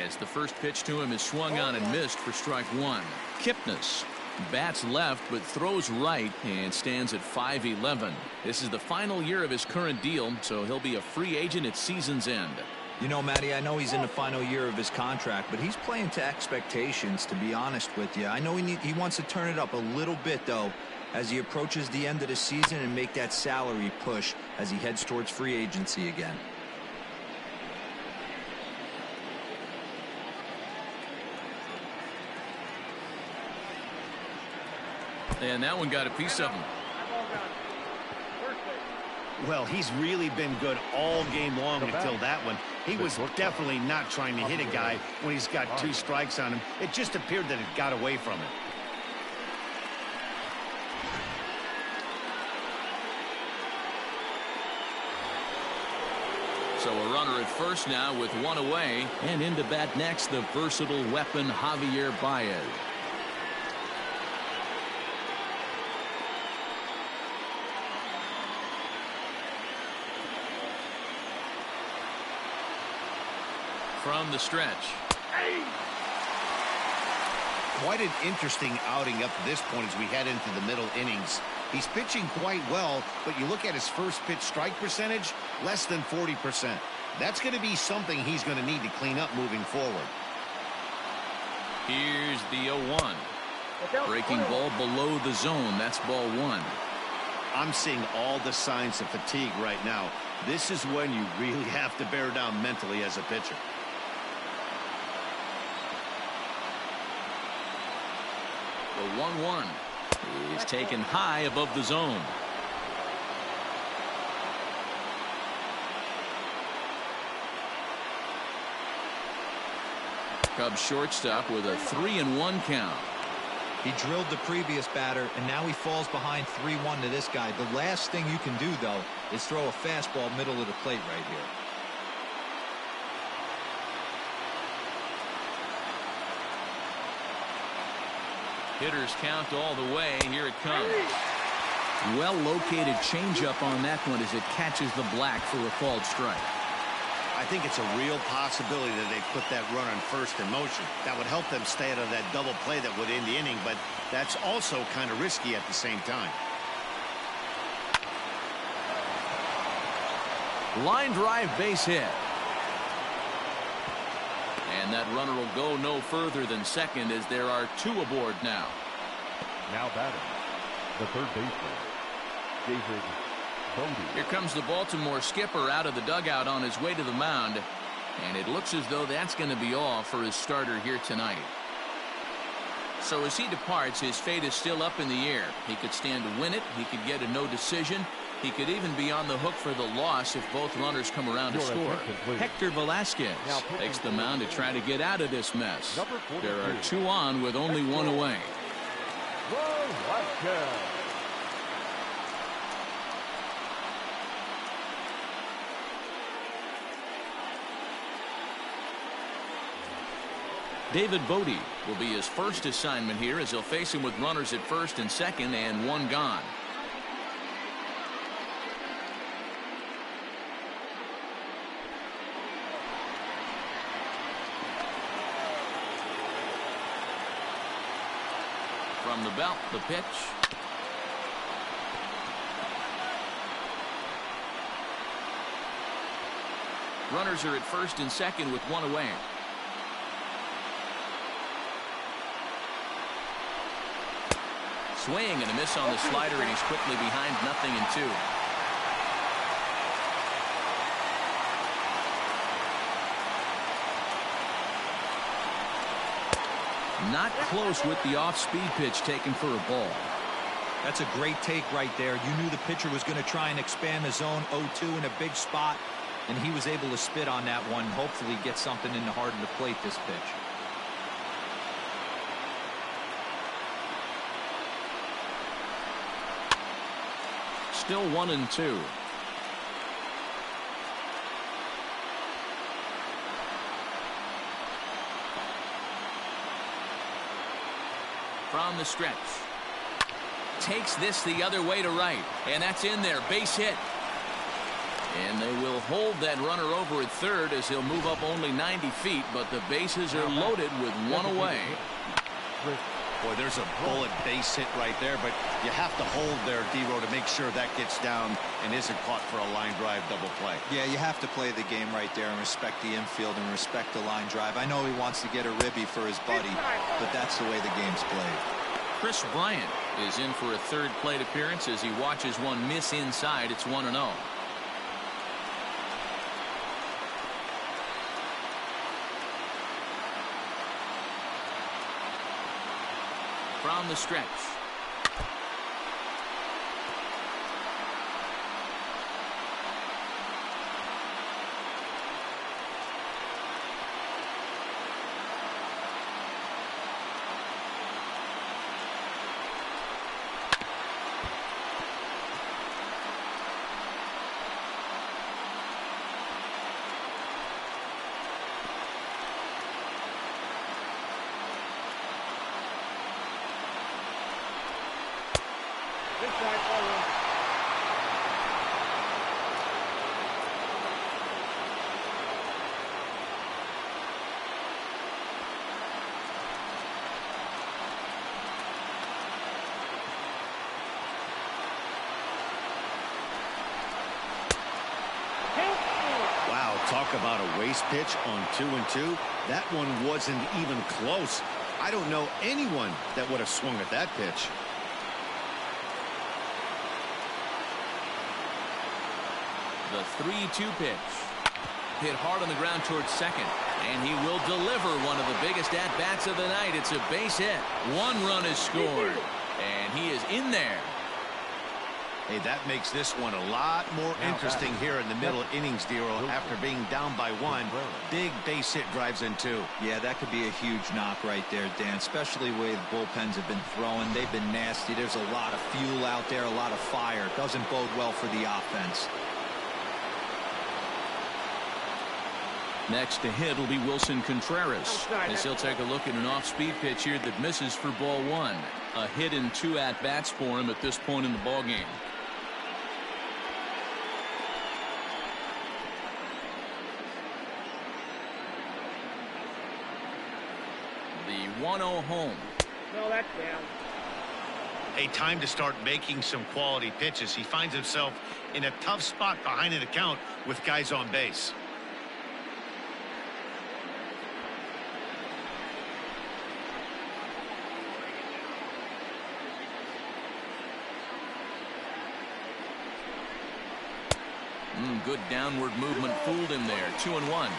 As the first pitch to him is swung on and missed for strike one. Kipnis bats left but throws right and stands at 5'11". This is the final year of his current deal, so he'll be a free agent at season's end. You know, Matty, I know he's in the final year of his contract, but he's playing to expectations, to be honest with you. I know he wants to turn it up a little bit, though, as he approaches the end of the season and make that salary push as he heads towards free agency again. And that one got a piece of him. Well, he's really been good all game long until that one. He was definitely not trying to hit a guy when he's got 2 strikes on him. It just appeared that it got away from him. So a runner at first now with 1 away, and into bat next the versatile weapon Javier Baez. From the stretch. Quite an interesting outing up to this point as we head into the middle innings. He's pitching quite well, but you look at his first pitch strike percentage, less than 40%. That's going to be something he's going to need to clean up moving forward. Here's the 0-1. Breaking ball below the zone. That's ball 1. I'm seeing all the signs of fatigue right now. This is when you really have to bear down mentally as a pitcher. The 1-1 is taken high above the zone. Cubs shortstop with a 3-1 count. He drilled the previous batter, and now he falls behind 3-1 to this guy. The last thing you can do, though, is throw a fastball middle of the plate right here. Hitters count all the way. Here it comes. Well located changeup on that one as it catches the black for a called strike. I think it's a real possibility that they put that runner on first in motion. That would help them stay out of that double play that would end the inning, but that's also kind of risky at the same time. Line drive, base hit. And that runner will go no further than second as there are 2 aboard now. Now batting, the third baseman, David Bodie. Here comes the Baltimore skipper out of the dugout on his way to the mound. And it looks as though that's going to be all for his starter here tonight. So as he departs, his fate is still up in the air. He could stand to win it. He could get a no decision. He could even be on the hook for the loss if both runners come around to score. Hector Velasquez takes the mound to try to get out of this mess. There are 2 on with only 1 away. David Bodie will be his first assignment here as he'll face him with runners at first and second and 1 gone. From the belt, the pitch. Runners are at first and second with 1 away. Swing and a miss on the slider, and he's quickly behind 0-2. Not close with the off-speed pitch taken for a ball. That's a great take right there. You knew the pitcher was going to try and expand the zone 0-2 in a big spot, and he was able to spit on that one. Hopefully get something in the heart of the plate this pitch. Still 1-2. From the stretch. Takes this the other way to right. And that's in there. Base hit. And they will hold that runner over at third as he'll move up only 90 feet. But the bases are loaded with one away. Boy, there's a bullet base hit right there, but you have to hold there, D-Row, to make sure that gets down and isn't caught for a line drive double play. Yeah, you have to play the game right there and respect the infield and respect the line drive. I know he wants to get a ribby for his buddy, but that's the way the game's played. Chris Bryant is in for a third plate appearance as he watches one miss inside. It's 1-0. From the stretch. This side, forward. Wow, talk about a waste pitch on 2-2. That one wasn't even close. I don't know anyone that would have swung at that pitch. The 3-2 pitch. Hit hard on the ground towards second. And he will deliver one of the biggest at-bats of the night. It's a base hit. One run is scored. And he is in there. Hey, that makes this one a lot more interesting here in the middle innings, D-Row, after being down by one. Big base hit drives in two. Yeah, that could be a huge knock right there, Dan, especially the way the bullpens have been throwing. They've been nasty. There's a lot of fuel out there, a lot of fire. Doesn't bode well for the offense. Next to hit will be Wilson Contreras as he'll take a look at an off-speed pitch here that misses for ball one. A hit and 2 at-bats for him at this point in the ballgame. The 1-0 home. No, that's down. A time to start making some quality pitches. He finds himself in a tough spot behind an account with guys on base. Good downward movement fooled him there. 2-1.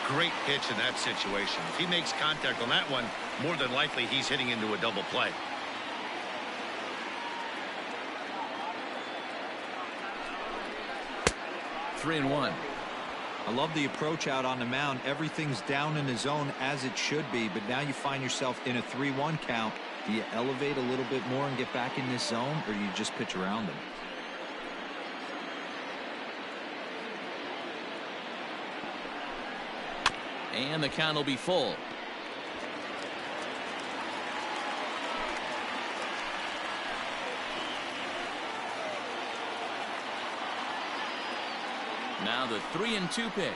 Great pitch in that situation. If he makes contact on that one, more than likely he's hitting into a double play. Three and one. I love the approach out on the mound. Everything's down in the zone as it should be, but now you find yourself in a 3-1 count. Do you elevate a little bit more and get back in this zone, or do you just pitch around them? And the count will be full. Now the 3-2 pitch.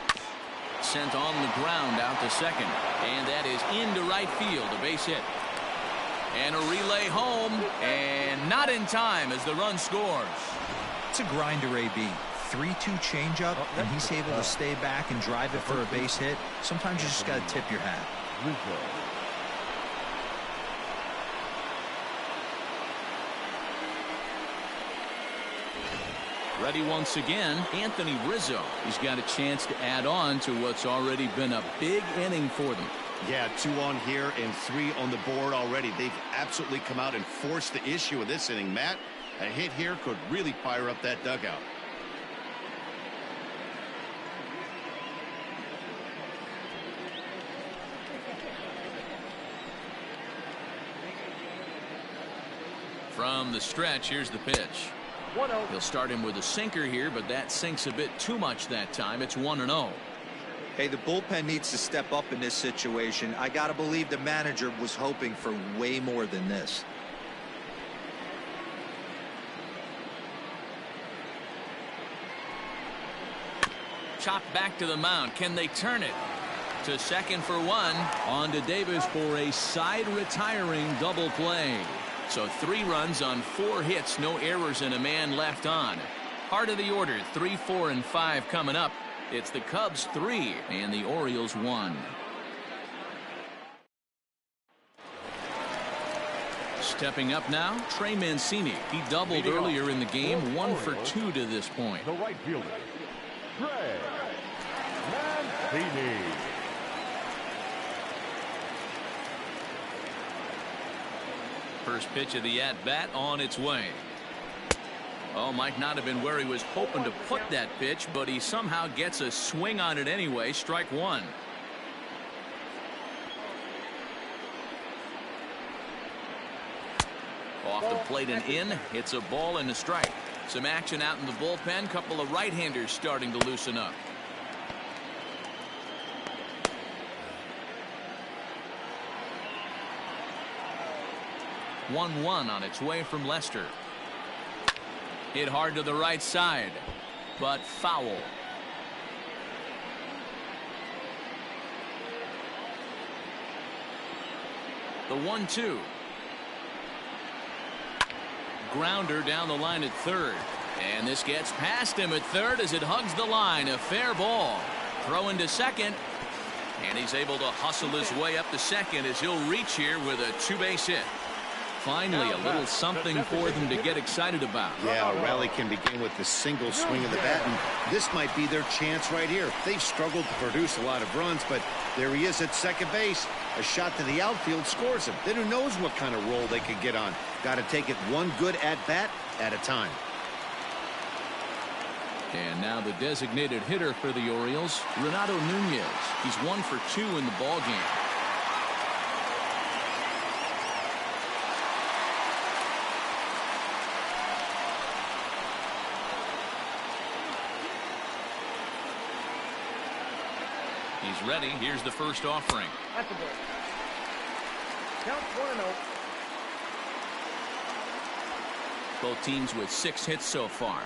Sent on the ground out to second. And that is into right field. A base hit. And a relay home. And not in time as the run scores. It's a grinder, AB. 3-2 changeup, and he's able to stay back and drive it for a base hit. Sometimes you just got to tip your hat. Ready once again, Anthony Rizzo. He's got a chance to add on to what's already been a big inning for them. Yeah, 2 on here and 3 on the board already. They've absolutely come out and forced the issue of this inning. Matt, a hit here could really fire up that dugout. From the stretch, here's the pitch. 1-0. He'll start him with a sinker here, but that sinks a bit too much that time. It's 1-0. Hey, the bullpen needs to step up in this situation. I got to believe the manager was hoping for way more than this. Chopped back to the mound. Can they turn it? To second for one. On to Davis for a side retiring double play. So 3 runs on 4 hits, no errors, and a man left on. Part of the order, 3, 4, and 5 coming up. It's the Cubs 3 and the Orioles 1. Stepping up now, Trey Mancini. He doubled earlier in the game, 1 for 2 to this point. The right fielder, Trey Mancini. First pitch of the at-bat on its way. Oh, might not have been where he was hoping to put that pitch, but he somehow gets a swing on it anyway. Strike 1. Off the plate and in. It's a ball and a strike. Some action out in the bullpen. Couple of right-handers starting to loosen up. 1-1 on its way from Lester. Hit hard to the right side, but foul. The 1-2. Grounder down the line at third. And this gets past him at third as it hugs the line. A fair ball. Throw into second. And he's able to hustle his way up to second as he'll reach here with a 2-base hit. Finally, a little something for them to get excited about. Yeah, a rally can begin with the single swing of the bat, and this might be their chance right here. They've struggled to produce a lot of runs, but there he is at second base. A shot to the outfield scores him. Then who knows what kind of roll they could get on. Got to take it one good at-bat at a time. And now the designated hitter for the Orioles, Renato Nunez. He's 1 for 2 in the ballgame. He's ready. Here's the first offering. That's a ball. Count 1-0. Both teams with 6 hits so far.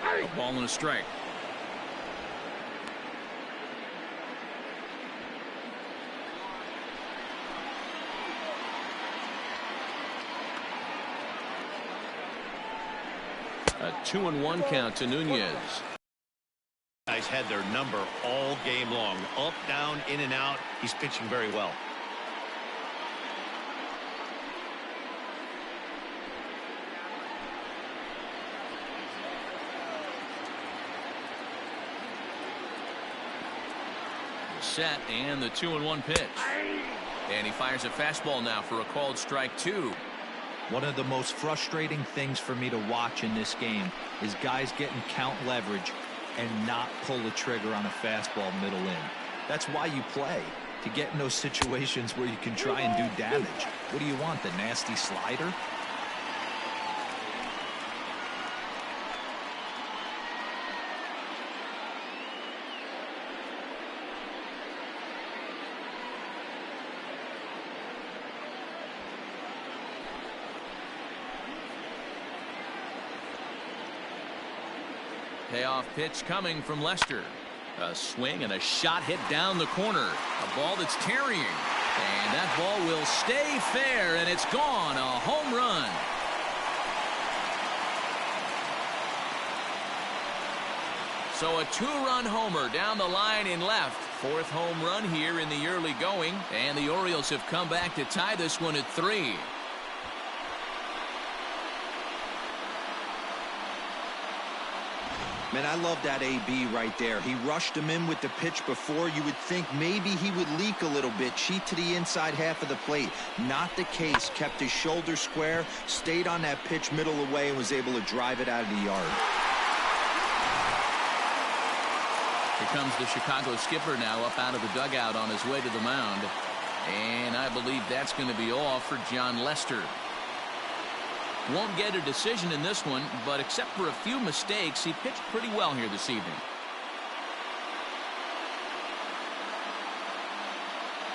A ball and a strike. A 2-1 count to Nunez. Guys had their number all game long. Up, down, in and out. He's pitching very well. Set and the 2-1 pitch. And he fires a fastball now for a called strike 2. One of the most frustrating things for me to watch in this game is guys getting count leverage and not pull the trigger on a fastball middle in. That's why you play, to get in those situations where you can try and do damage. What do you want, the nasty slider? Payoff pitch coming from Lester. A swing and a shot hit down the corner. A ball that's tarrying. And that ball will stay fair, and it's gone. A home run. So a 2-run homer down the line in left. 4th home run here in the early going. And the Orioles have come back to tie this one at 3. Man, I love that AB right there. He rushed him in with the pitch before. You would think maybe he would leak a little bit, cheat to the inside half of the plate. Not the case. Kept his shoulder square, stayed on that pitch middle away, and was able to drive it out of the yard. Here comes the Chicago skipper now up out of the dugout on his way to the mound. And I believe that's going to be all for John Lester. Won't get a decision in this one, but except for a few mistakes, he pitched pretty well here this evening.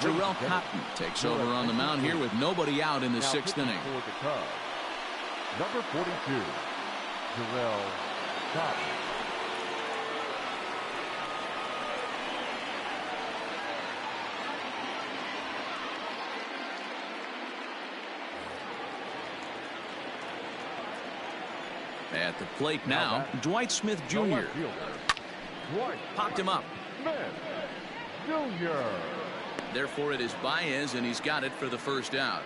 Terrell Cotton takes over on the mound here with nobody out in the sixth inning. For the Cubs, number 42, Terrell Cotton. At the plate now, Dwight Smith Jr. Popped him up. Smith Jr. Therefore, it is Baez, and he's got it for the first out.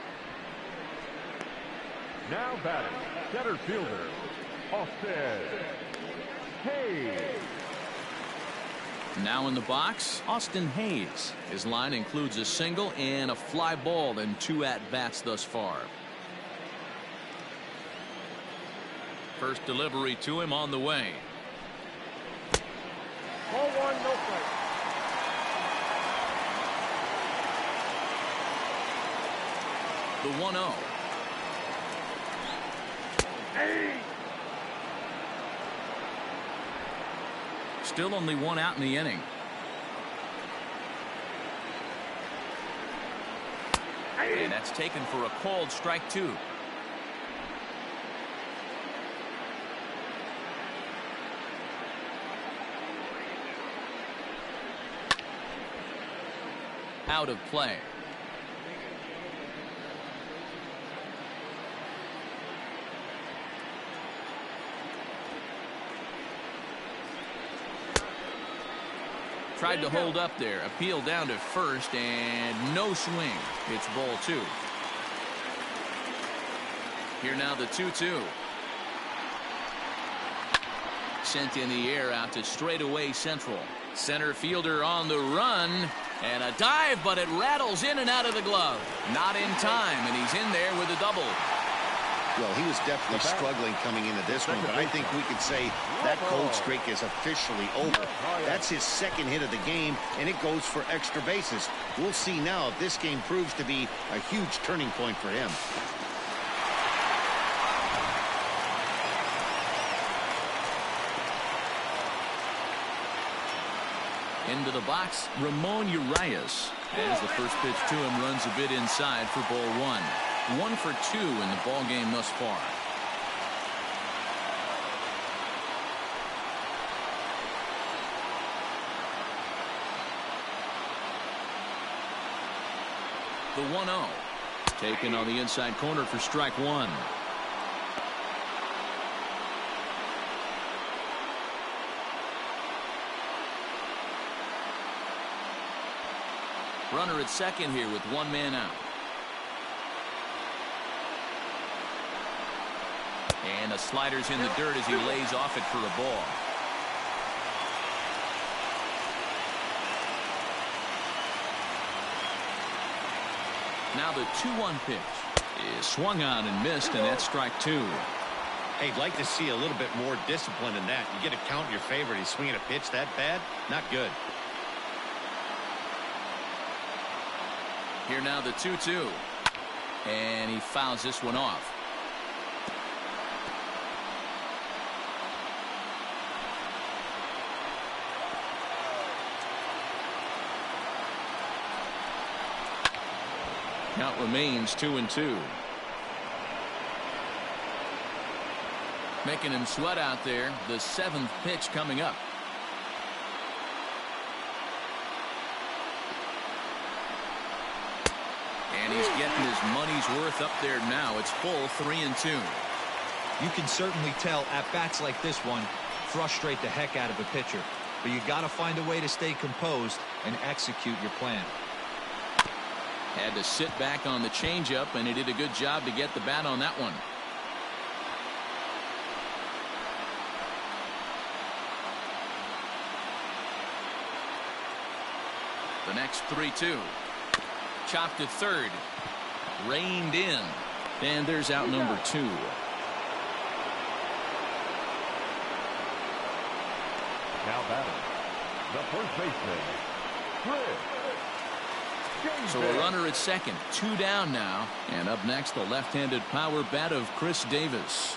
Now batting, center fielder, Austin Hayes. Now in the box, Austin Hayes. His line includes a single and a fly ball in 2 at-bats thus far. First delivery to him on the way. 0-1, no strike. The 1-0. Still only 1 out in the inning. And that's taken for a called strike 2. Out of play. Tried to hold up there. Appeal down to first and no swing. It's ball 2. Here now the 2-2. Sent in the air out to straightaway central. Center fielder on the run. And a dive, but it rattles in and out of the glove. Not in time, and he's in there with a double. Well, he was definitely struggling coming into this one, but I think we could say that cold streak is officially over. That's his second hit of the game, and it goes for extra bases. We'll see now if this game proves to be a huge turning point for him. Into the box, Ramon Urias. As the first pitch to him runs a bit inside for ball 1. 1 for 2 in the ball game thus far. The 1-0. Taken on the inside corner for strike 1. Runner at second here with 1 man out. And the slider's in the dirt as he lays off it for a ball. Now the 2-1 pitch is swung on and missed, and that's strike 2. Hey, I'd like to see a little bit more discipline in that. You get a count in your favor. He's swinging a pitch that bad? Not good. Here now the 2-2. And he fouls this one off. Count remains 2-2. Making him sweat out there. The 7th pitch coming up. And he's getting his money's worth up there now. It's full 3-2. You can certainly tell at bats like this one frustrate the heck out of a pitcher. But you got to find a way to stay composed and execute your plan. Had to sit back on the changeup, and he did a good job to get the bat on that one. The next 3-2. Chopped to third. Reined in. And there's out number 2. Now batting, the first baseman, Chris So a runner at second, 2 down now. And up next, the left-handed power bat of Chris Davis.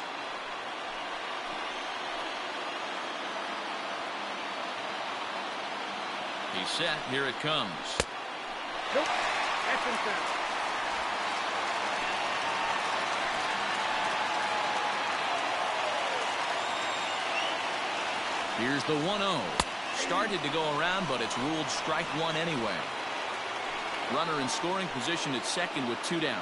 He's set. Here it comes. Nope. That's inside. Here's the 1-0. Started to go around, but it's ruled strike one anyway. Runner in scoring position at second with 2 down.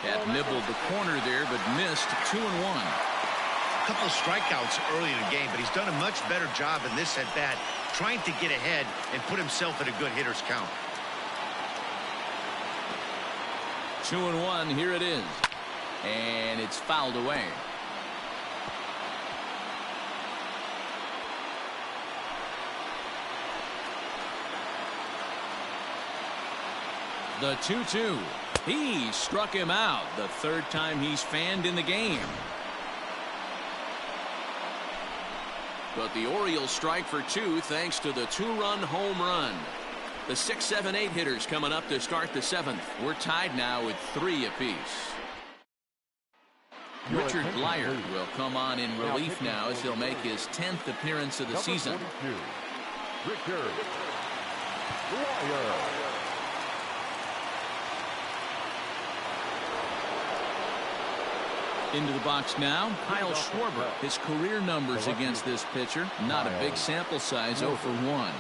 That nibbled the corner there, but missed. 2-1. A couple of strikeouts early in the game, but he's done a much better job in this at bat, trying to get ahead and put himself in a good hitter's count. 2-1. Here it is. And it's fouled away. The 2-2. He struck him out. The third time he's fanned in the game. But the Orioles strike for 2 thanks to the 2-run home run. The 6, 7, 8 hitters coming up to start the 7th. We're tied now with 3 apiece. Richard Blyer will come on in relief now as he'll make his 10th appearance of the season. Richard Blyer. Into the box now, Kyle Schwarber. His career numbers against this pitcher, not a big sample size, 0 for 1.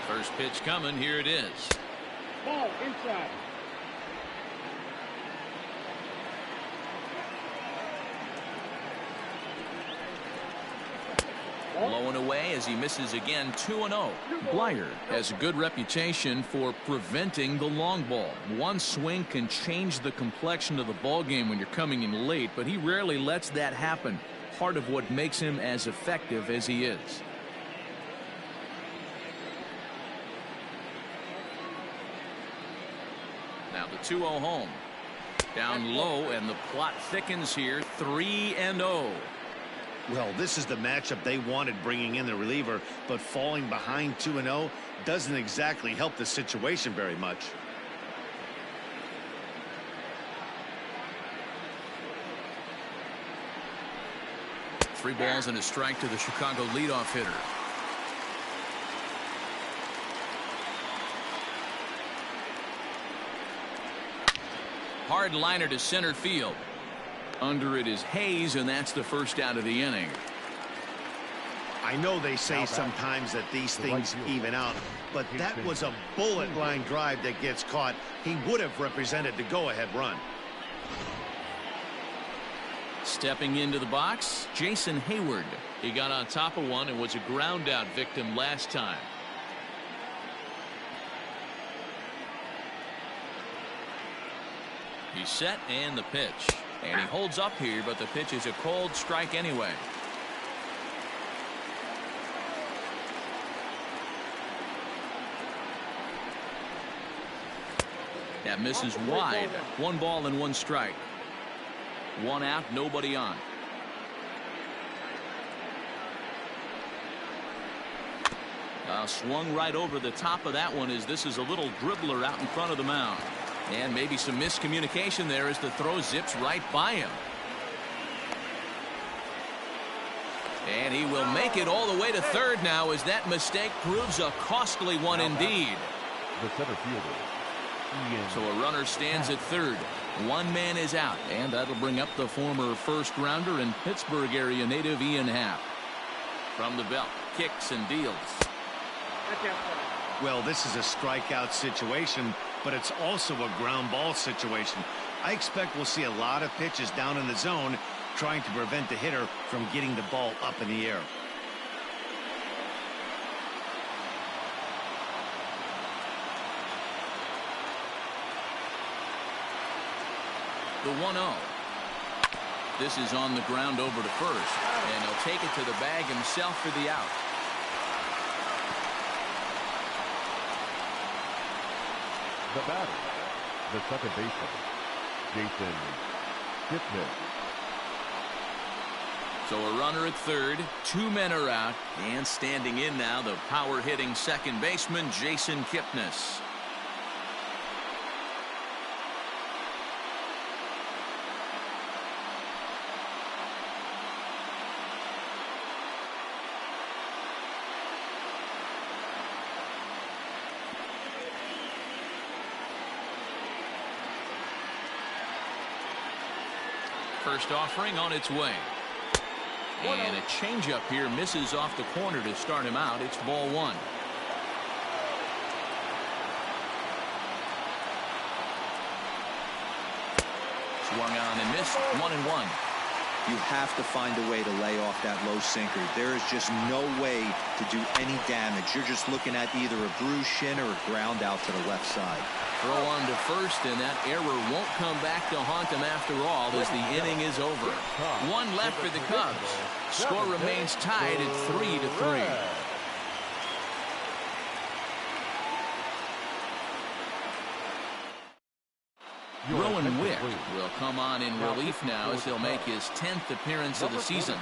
First pitch coming. Here it is. Ball inside. Blowing away as he misses again. 2-0. Blyer has a good reputation for preventing the long ball. One swing can change the complexion of the ball game when you're coming in late, but he rarely lets that happen. Part of what makes him as effective as he is. Now the 2-0 home. Down low, and the plot thickens here. 3-0. Well, this is the matchup they wanted, bringing in the reliever, but falling behind 2-0 doesn't exactly help the situation very much. Three balls and a strike to the Chicago leadoff hitter. Hard liner to center field. Under it is Hayes, and that's the first out of the inning. I know they say sometimes that these things even out, but that was a bullet line drive that gets caught. He would have represented the go-ahead run. Stepping into the box, Jason Hayward. He got on top of one and was a ground out victim last time. He's set, and the pitch. And he holds up here, but the pitch is a cold strike anyway. That misses wide. 1 ball and 1 strike. 1 out, nobody on. Swung right over the top of that one as this is a little dribbler out in front of the mound. And maybe some miscommunication there as the throw zips right by him. And he will make it all the way to third now as that mistake proves a costly one indeed. The center fielder. So a runner stands at third. 1 man is out, and that'll bring up the former first rounder and Pittsburgh area native Ian Happ. From the belt, kicks and deals. Well, this is a strikeout situation, but it's also a ground ball situation. I expect we'll see a lot of pitches down in the zone trying to prevent the hitter from getting the ball up in the air. The 1-0. This is on the ground over to first, and he'll take it to the bag himself for the out. The batter, The second baseman, Jason Kipnis. So a runner at third, 2 men are out, and standing in now the power-hitting second baseman, Jason Kipnis. First offering on its way. And a changeup here misses off the corner to start him out. It's ball 1. Swung on and missed. 1-1. You have to find a way to lay off that low sinker. There is just no way to do any damage. You're just looking at either a bruised shin or a ground out to the left side. Throw on to first, and that error won't come back to haunt him after all as the inning is over. 1 left for the Cubs. Score remains tied at 3-3. Rowan Wick will come on in relief now as he'll make his 10th appearance of the season.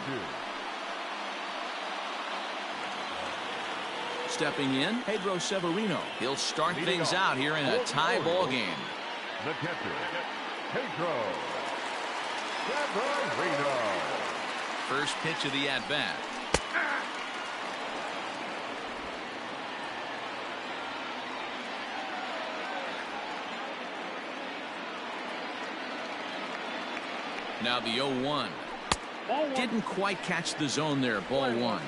Stepping in, Pedro Severino. He'll start things out here in a tie ball game. The catcher, Pedro Severino. First pitch of the at-bat. Now the 0-1. Didn't quite catch the zone there. Ball 1.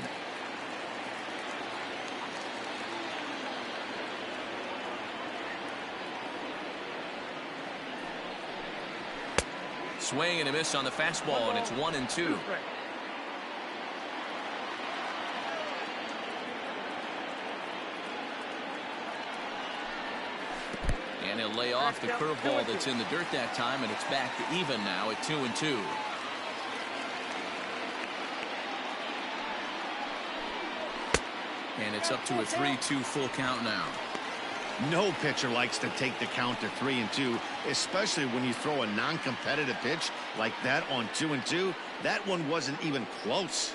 Swing and a miss on the fastball, and it's 1-2. And he'll lay off the curveball that's in the dirt that time, and it's back to even now at 2-2. And it's up to a 3-2 full count now. No pitcher likes to take the count to 3-2, especially when you throw a non-competitive pitch like that on 2-2. That one wasn't even close.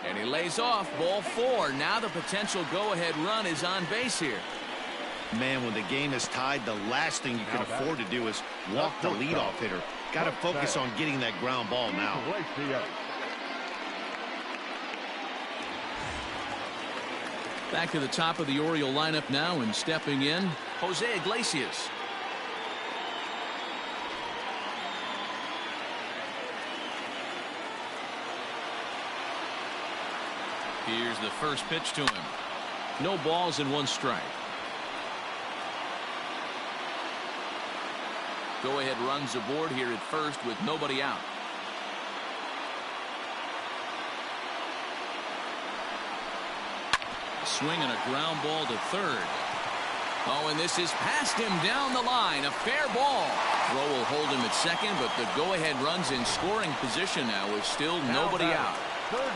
And he lays off. Ball 4. Now the potential go-ahead run is on base here. Man, when the game is tied, the last thing you can afford to do is walk the leadoff hitter. Got to focus on getting that ground ball now. Back to the top of the Oriole lineup now, and stepping in, Jose Iglesias. Here's the first pitch to him. No balls and 1 strike. Go-ahead runs aboard here at first with nobody out. Swing and a ground ball to third. Oh, and this is past him down the line. A fair ball. Throw will hold him at second, but the go-ahead run's in scoring position now with still nobody out.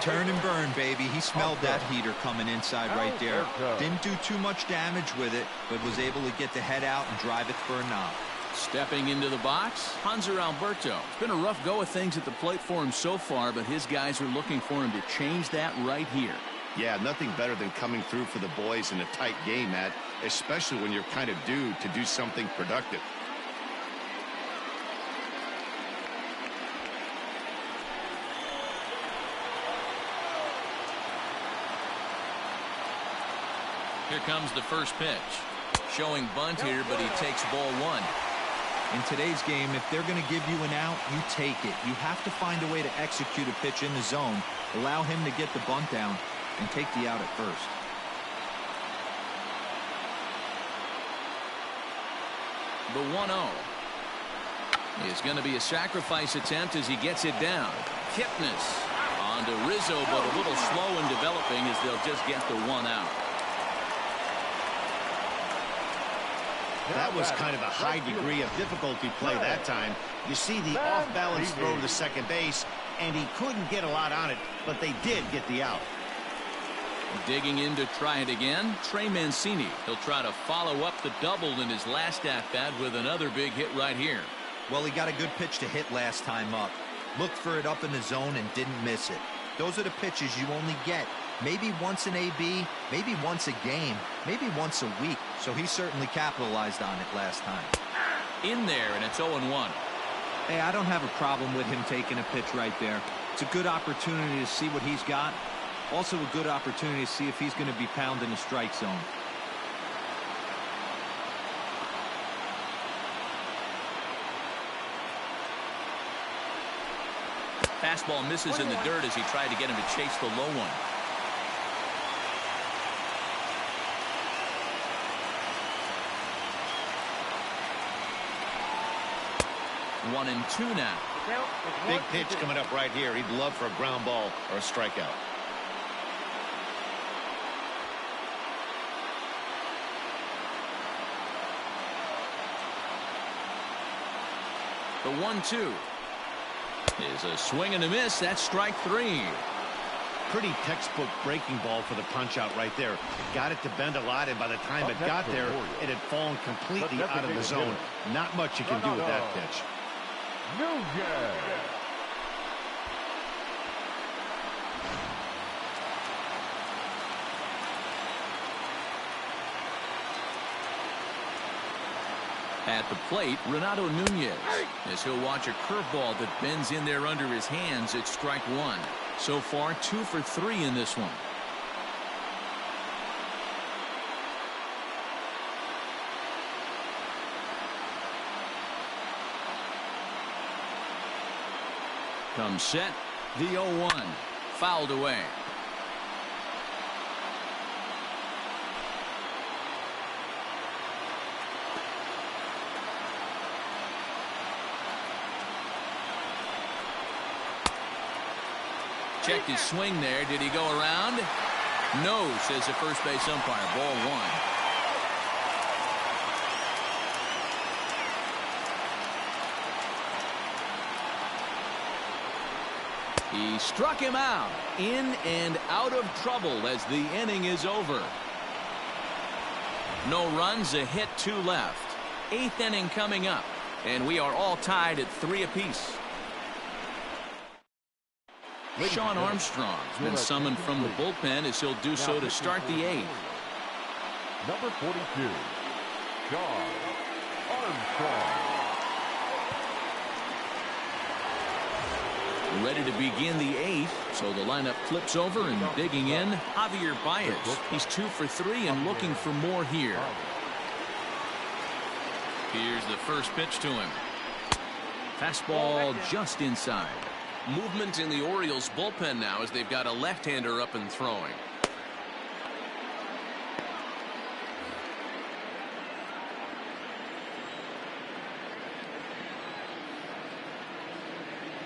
Turn and burn, baby. He smelled that heater coming inside right there. Didn't do too much damage with it, but was able to get the head out and drive it for a knock. Stepping into the box, Hanser Alberto. It's been a rough go of things at the plate for him so far, but his guys are looking for him to change that right here. Yeah, nothing better than coming through for the boys in a tight game, Matt, especially when you're kind of due to do something productive. Here comes the first pitch. Showing bunt here, but he takes ball 1. In today's game, if they're going to give you an out, you take it. You have to find a way to execute a pitch in the zone, allow him to get the bunt down, and take the out at first. The 1-0 is going to be a sacrifice attempt as he gets it down. Kipnis on to Rizzo, but a little slow in developing as they'll just get the 1 out. That was kind of a high degree of difficulty play that time. You see the off-balance throw to the second base, and he couldn't get a lot on it, but they did get the out. Digging in to try it again, Trey Mancini. He'll try to follow up the double in his last at-bat with another big hit right here. Well, he got a good pitch to hit last time up. Looked for it up in the zone and didn't miss it. Those are the pitches you only get maybe once in AB, maybe once a game, maybe once a week. So he certainly capitalized on it last time. In there, and it's 0-1. Hey, I don't have a problem with him taking a pitch right there. It's a good opportunity to see what he's got. Also a good opportunity to see if he's going to be pounding the strike zone. Fastball misses in the dirt as he tried to get him to chase the low one. 1-2 now. Big pitch coming up right here. He'd love for a ground ball or a strikeout. The 1-2 is a swing and a miss. That's strike 3. Pretty textbook breaking ball for the punch out right there. Got it to bend a lot, and by the time it got there, it had fallen completely out of the zone. Not much you can do with that pitch. At the plate, Renato Nunez, as he'll watch a curveball that bends in there under his hands. It's strike 1. So far, 2 for 3 in this one. Comes set, the 0-1, fouled away. Checked his swing there. Did he go around? No, says the first base umpire. Ball 1. He struck him out. In and out of trouble as the inning is over. No runs, a hit, 2 left. 8th inning coming up, and we are all tied at 3 apiece. Sean Armstrong's been summoned from the bullpen as he'll do so to start the 8th. Number 42, Sean Armstrong. Ready to begin the 8th, so the lineup flips over and digging in, Javier Baez. He's 2 for 3 and looking for more here. Here's the first pitch to him. Fastball just inside. Movement in the Orioles bullpen now as they've got a left-hander up and throwing.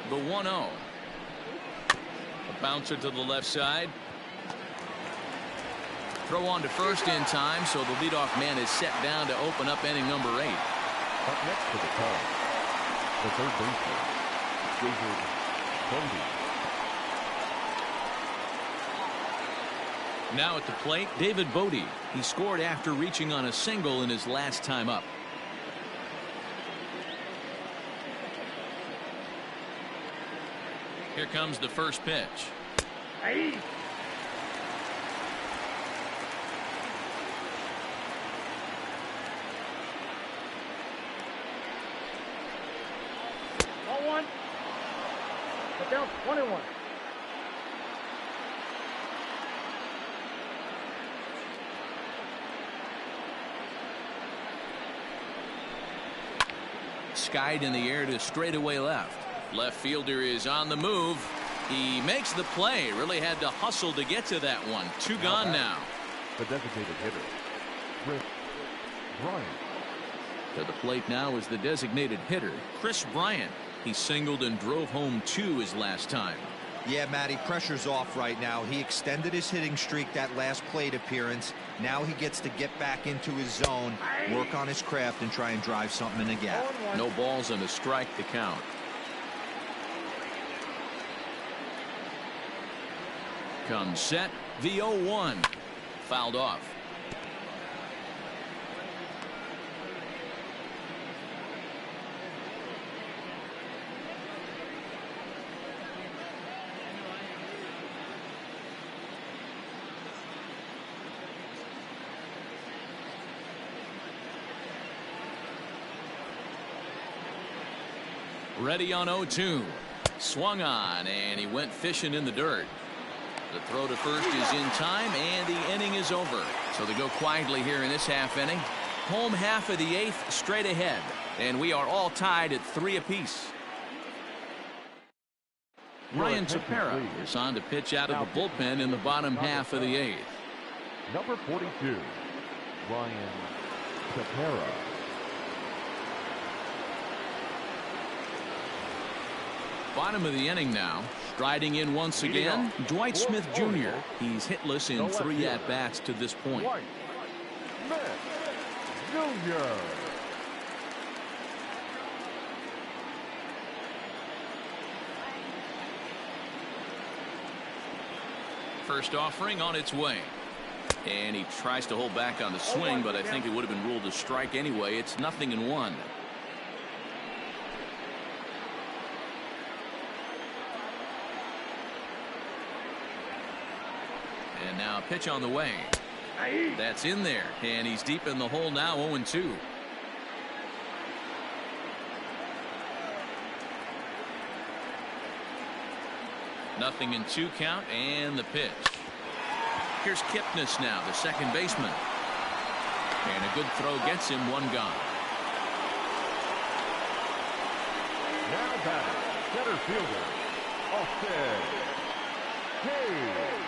The 1-0. A bouncer to the left side. Throw on to first in time, so the leadoff man is set down to open up inning number 8. Up next to the call, the third baseman, David Bodie. Now at the plate, David Bodie. He scored after reaching on a single in his last time up. Here comes the first pitch. Hey. Ball 1. Put down 1-1. Skied in the air to straightaway left. Left fielder is on the move. He makes the play. Really had to hustle to get to that one. 2 gone now. The designated hitter, Chris Bryant. To the plate now is the designated hitter, Chris Bryant. He singled and drove home 2 his last time. Yeah, Matty, pressure's off right now. He extended his hitting streak that last plate appearance. Now he gets to get back into his zone, work on his craft, and try and drive something in the gap. No balls and a strike to count. comes set. The 0-1. Fouled off. Ready on 0-2. Swung on, and he went fishing in the dirt. The throw to first is in time, and the inning is over. So they go quietly here in this half inning. Home half of the 8th straight ahead, and we are all tied at 3 apiece. Ryan Tepera is on to pitch out of the bullpen in the bottom half of the 8th. Number 42, Ryan Tepera. Bottom of the inning now. Striding in once again, Dwight Smith Jr. He's hitless in 3 at-bats to this point. Dwight Smith Jr. First offering on its way. And he tries to hold back on the swing, but I think it would have been ruled a strike anyway. It's 0-1. And now a pitch on the way. That's in there, and he's deep in the hole now. 0-2. Nothing in 2 count, and the pitch. Here's Kipnis now, the second baseman. And a good throw gets him 1 gone. Now batting, center fielder, Austin Hayes.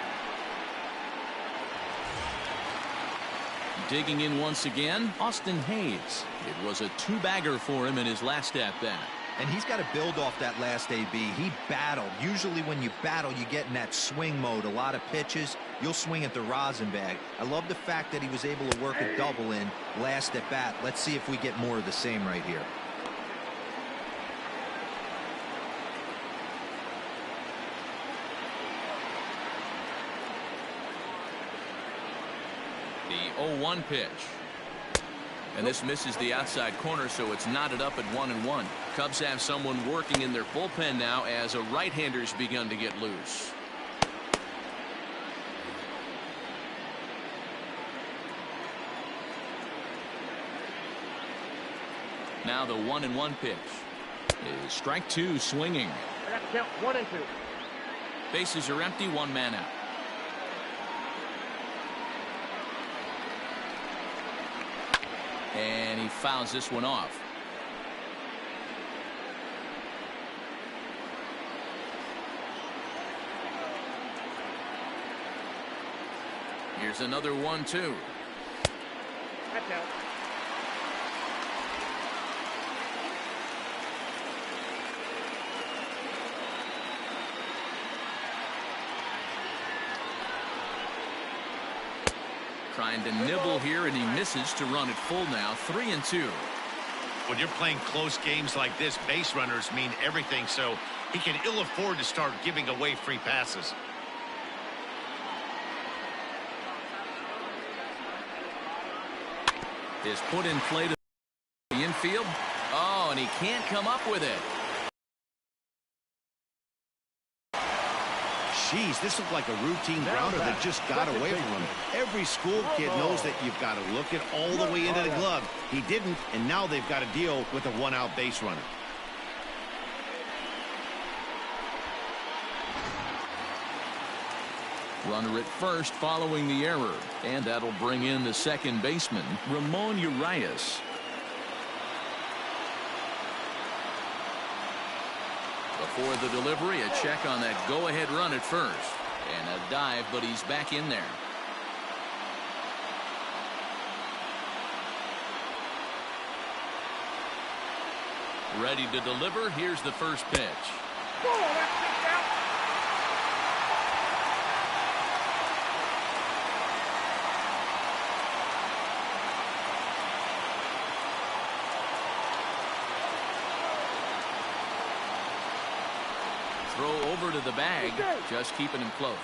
Digging in once again, Austin Hayes. It was a 2-bagger for him in his last at-bat. And he's got to build off that last AB. He battled. Usually when you battle, you get in that swing mode. A lot of pitches, you'll swing at the rosin bag. I love the fact that he was able to work a double in last at bat. Let's see if we get more of the same right here. The 0-1 pitch. And this misses the outside corner, so it's knotted up at 1-1. Cubs have someone working in their bullpen now as a right-hander's begun to get loose. Now the 1-1 pitch is strike 2, swinging. I got to count 1 and 2. Bases are empty, 1 man out. And he fouls this one off. Here's another 1-2. That's out. Trying to nibble here, and he misses to run it full now. 3-2. When you're playing close games like this, base runners mean everything, so he can ill afford to start giving away free passes. Is put in play to the infield. Oh, and he can't come up with it. Jeez, this looked like a routine grounder that just got away from him. Every school kid knows that you've got to look it all the way into the glove. He didn't, and now they've got to deal with a 1-out base runner. Runner at first following the error, and that'll bring in the second baseman, Ramon Urias. Before the delivery, a check on that go-ahead run at first. And a dive, but he's back in there. Ready to deliver. Here's the first pitch. Oh, that's kicked out. Throw over to the bag, just keeping him close.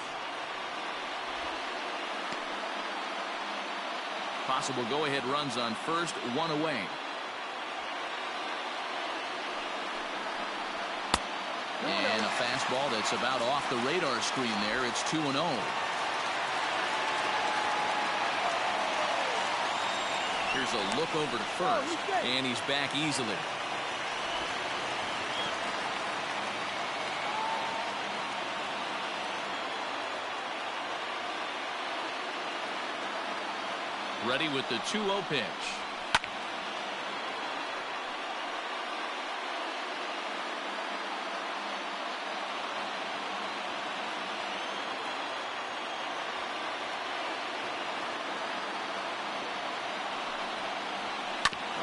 Possible go-ahead runs on first, one away. And a fastball that's about off the radar screen there. It's 2-0. Here's a look over to first, and he's back easily. Ready with the 2-0 pitch.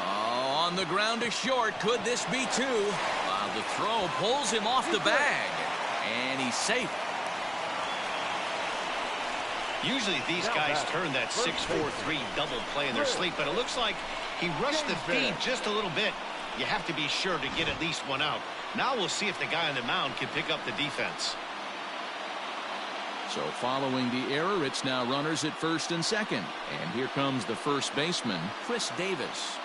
On the ground to short. Could this be two? The throw pulls him off the bag, and he's safe. Usually these guys turn that 6-4-3 double play in their sleep, but it looks like he rushed the feed just a little bit. You have to be sure to get at least one out. Now we'll see if the guy on the mound can pick up the defense. So following the error, it's now runners at first and second. And here comes the first baseman, Chris Davis.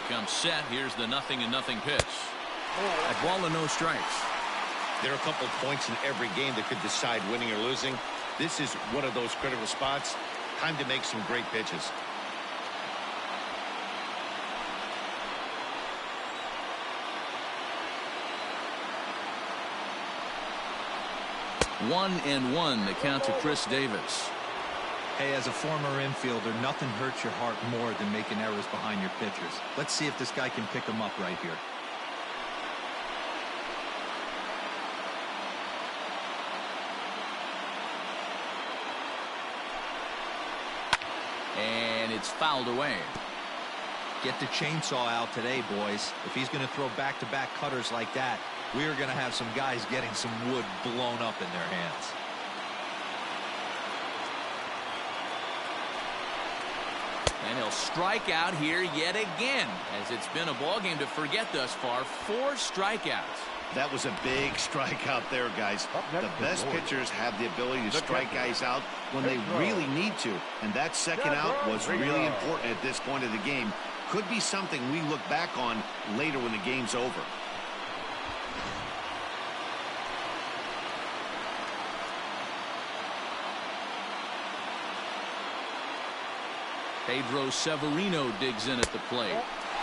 Comes set. Here's the 0-0 pitch. A ball and no strikes. There are a couple points in every game that could decide winning or losing. This is one of those critical spots. Time to make some great pitches. One and one, the count to Chris Davis. Hey, as a former infielder, nothing hurts your heart more than making errors behind your pitchers. Let's see if this guy can pick them up right here. And it's fouled away. Get the chainsaw out today, boys. If he's going to throw back-to-back cutters like that, we are going to have some guys getting some wood blown up in their hands. And he'll strike out here yet again, as it's been a ballgame to forget thus far. 4 strikeouts. That was a big strikeout there, guys. The best pitchers have the ability to strike guys out when they really need to. And that second out was really important at this point of the game. Could be something we look back on later when the game's over. Pedro Severino digs in at the plate.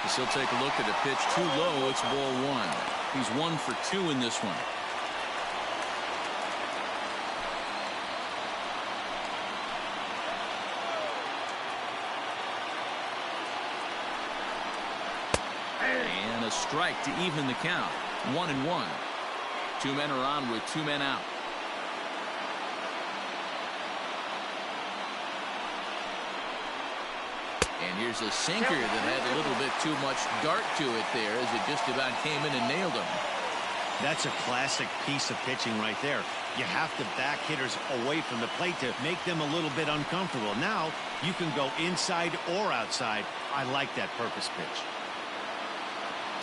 As he'll take a look at a pitch too low. It's ball 1. He's 1 for 2 in this one. And a strike to even the count. 1-1. 2 men are on with 2 men out. And here's a sinker that had a little bit too much dart to it there, as it just about came in and nailed him. That's a classic piece of pitching right there. You have to back hitters away from the plate to make them a little bit uncomfortable. Now you can go inside or outside. I like that purpose pitch.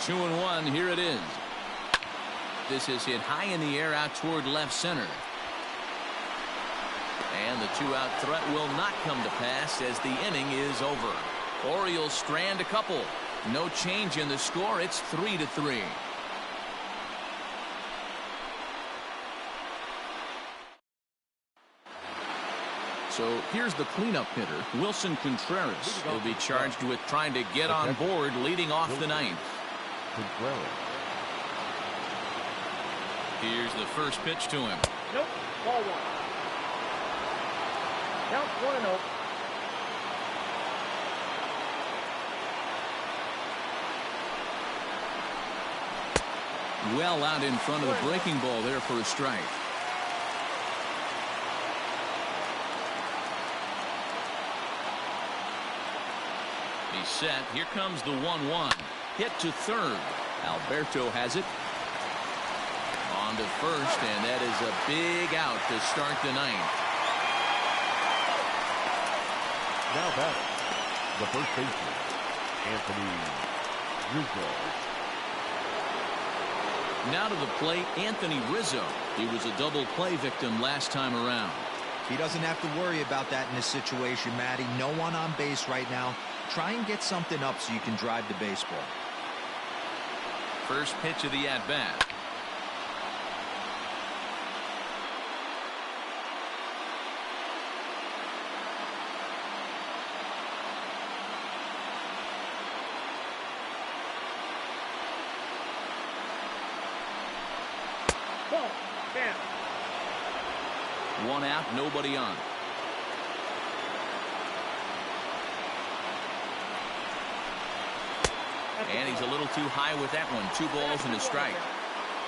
2-1. Here it is. This is hit high in the air out toward left center. And the 2-out threat will not come to pass as the inning is over. Orioles strand a couple. No change in the score. It's 3-3. So here's the cleanup hitter, Wilson Contreras. He'll be charged with trying to get on board leading off the 9th. Here's the first pitch to him. Nope. Ball 1. Count 1-0. Well out in front of the breaking ball there for a strike. He's set. Here comes the 1-1. Hit to third. Alberto has it. On to first, and that is a big out to start the 9th. Now back, the first baseman, Anthony Rizzo. Now to the plate, Anthony Rizzo. He was a double play victim last time around. He doesn't have to worry about that in this situation, Matty. No one on base right now. Try and get something up so you can drive the baseball. First pitch of the at-bat. One out, nobody on. And he's a little too high with that one. 2 balls and a strike.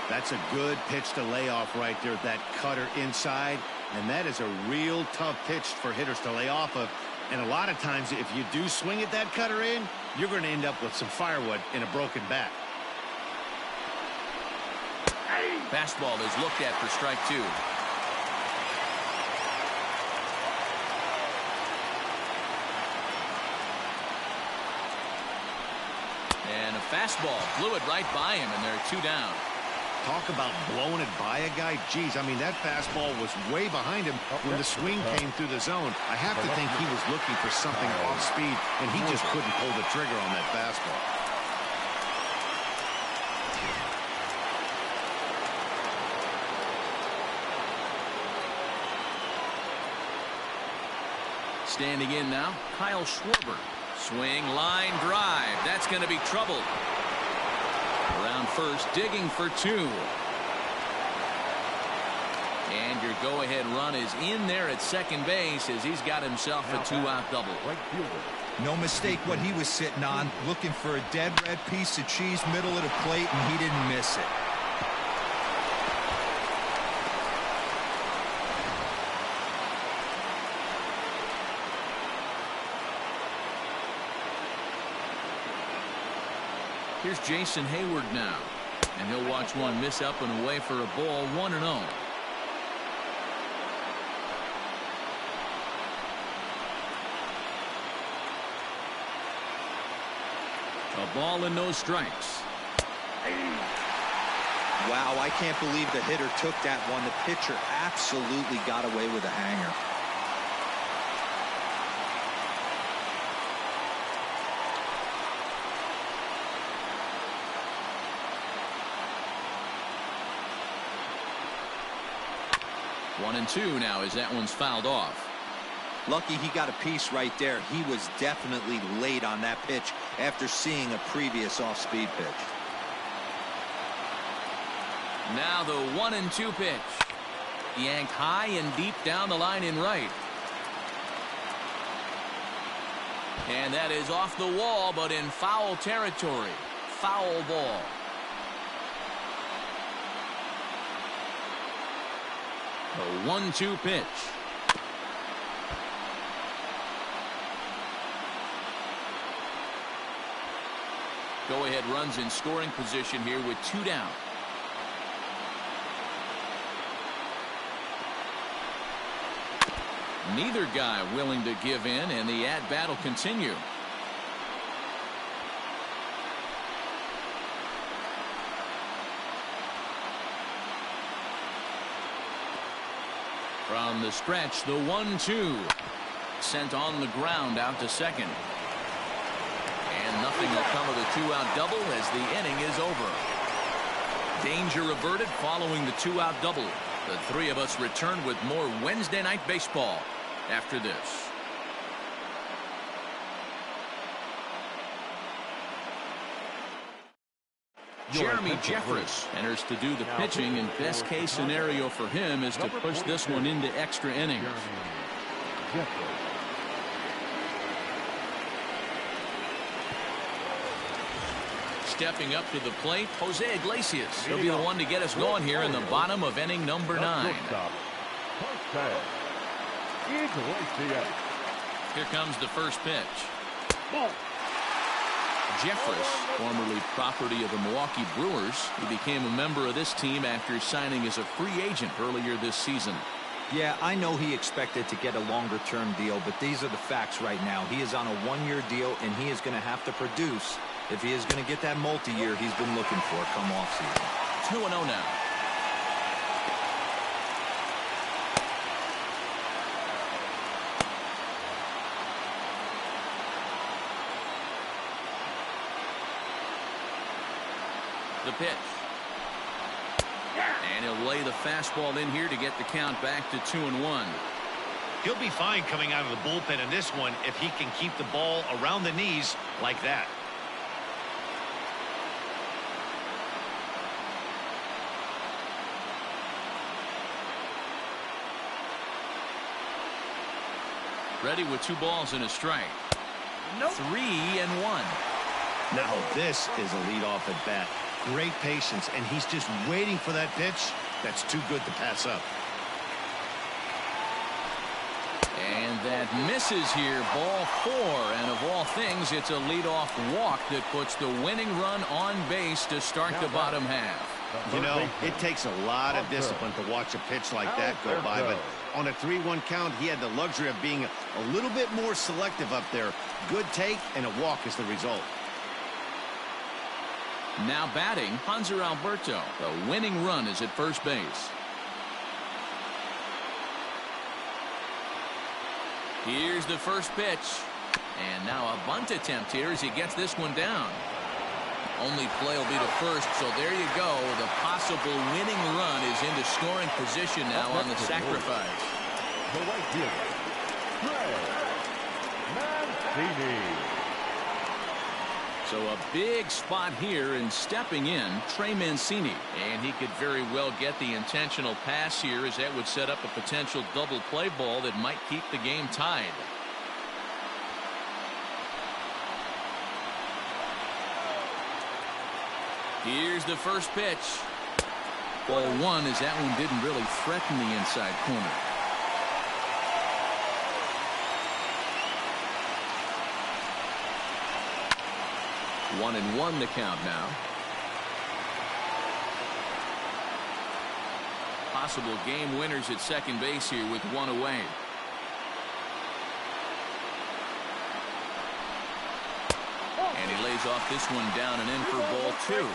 That's a good pitch to lay off right there. That cutter inside. And that is a real tough pitch for hitters to lay off of. And a lot of times, if you do swing at that cutter in, you're going to end up with some firewood in a broken bat. Fastball is looked at for strike 2. And a fastball blew it right by him, and there are 2 down. Talk about blowing it by a guy. Geez, I mean, that fastball was way behind him when the swing came through the zone. I have to think he was looking for something off speed, and he just couldn't pull the trigger on that fastball. Standing in now, Kyle Schwarber. Swing, line, drive. That's going to be trouble. Around first, digging for 2. And your go-ahead run is in there at second base as he's got himself a 2-out double. No mistake what he was sitting on, looking for a dead red piece of cheese middle of the plate, and he didn't miss it. Here's Jason Hayward now, and he'll watch one miss up and away for a ball. 1-0. A ball and no strikes. Wow, I can't believe the hitter took that one. The pitcher absolutely got away with a hanger. One and 2 now as that one's fouled off. Lucky he got a piece right there. He was definitely late on that pitch after seeing a previous off-speed pitch. Now the 1-2 pitch. Yanked high and deep down the line in right. And that is off the wall, but in foul territory. Foul ball. A 1-2 pitch. Go-ahead runs in scoring position here with 2 down. Neither guy willing to give in, and the at-bat will continue. From the stretch, the 1-2. Sent on the ground out to second. And nothing will come of the 2-out double as the inning is over. Danger averted following the 2-out double. The three of us return with more Wednesday Night Baseball after this. Jeremy Jeffress enters to do the pitching, and best case scenario for him is to push this one into extra innings. Stepping up to the plate, Jose Iglesias. He'll be the one to get us going here in the bottom of inning number 9. Here comes the first pitch. Jeffress, formerly property of the Milwaukee Brewers, he became a member of this team after signing as a free agent earlier this season. Yeah, I know he expected to get a longer-term deal, but these are the facts right now. He is on a 1-year deal, and he is going to have to produce if he is going to get that multi-year he's been looking for come off season. 2-0 now. The pitch. And he'll lay the fastball in here to get the count back to 2-1. He'll be fine coming out of the bullpen in this one if he can keep the ball around the knees like that. Ready with 2 balls and a strike. Nope. 3-1. Now this is a leadoff at bat. Great patience, and he's just waiting for that pitch. That's too good to pass up. And that misses here. Ball 4. And of all things, it's a leadoff walk that puts the winning run on base to start the bottom half. You know, it takes a lot of discipline to watch a pitch like that go by, but on a 3-1 count, he had the luxury of being a little bit more selective up there. Good take, and a walk is the result. Now batting, Hanser Alberto. The winning run is at first base. Here's the first pitch. And now a bunt attempt here as he gets this one down. Only play will be to first, so there you go. The possible winning run is into scoring position now on the sacrifice. The right fielder, Mancini. So a big spot here, and stepping in, Trey Mancini. And he could very well get the intentional pass here, as that would set up a potential double play ball that might keep the game tied. Here's the first pitch. Ball 1, as that one didn't really threaten the inside corner. One and one the count now. Possible game winners at second base here with 1 away. And he lays off this one down and in for ball 2.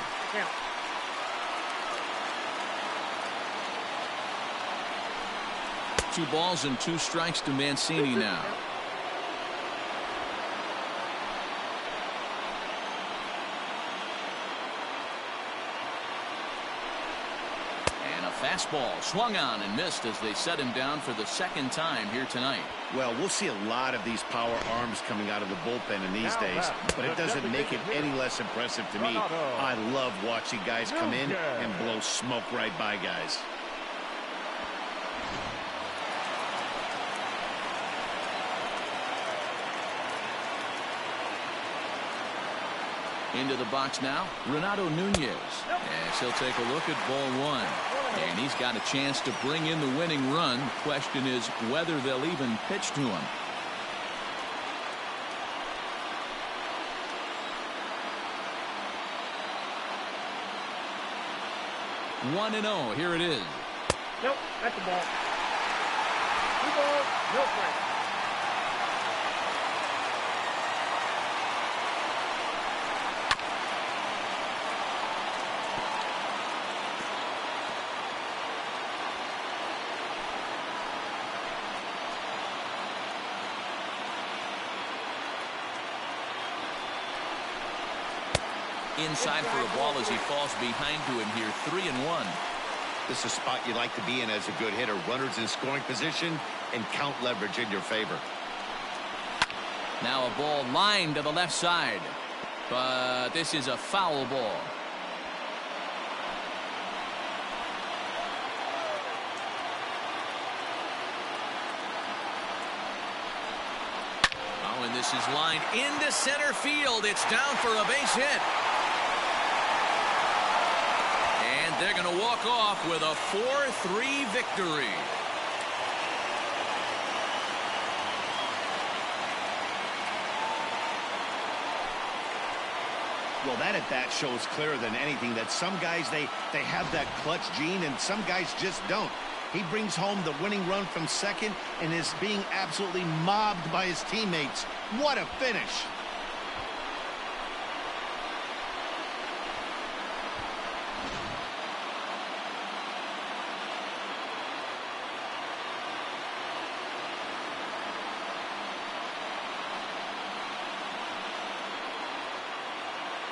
Two balls and 2 strikes to Mancini now. Fastball swung on and missed as they set him down for the second time here tonight. Well, we'll see a lot of these power arms coming out of the bullpen in these days, but it doesn't make it any less impressive to me. I love watching guys come in and blow smoke right by guys. Into the box now, Renato Nunez. As he'll take a look at ball 1. And he's got a chance to bring in the winning run. The question is whether they'll even pitch to him. One and 0. Here it is. Nope, that's the ball. 2 balls, no strike. Inside for a ball as he falls behind to him here. 3-1. This is a spot you like to be in as a good hitter. Runners in scoring position and count leverage in your favor. Now a ball lined to the left side. But this is a foul ball. Oh, and this is lined into center field. It's down for a base hit. They're going to walk off with a 4-3 victory. Well, that at bat shows clearer than anything that some guys, they have that clutch gene and some guys just don't. He brings home the winning run from second and is being absolutely mobbed by his teammates. What a finish.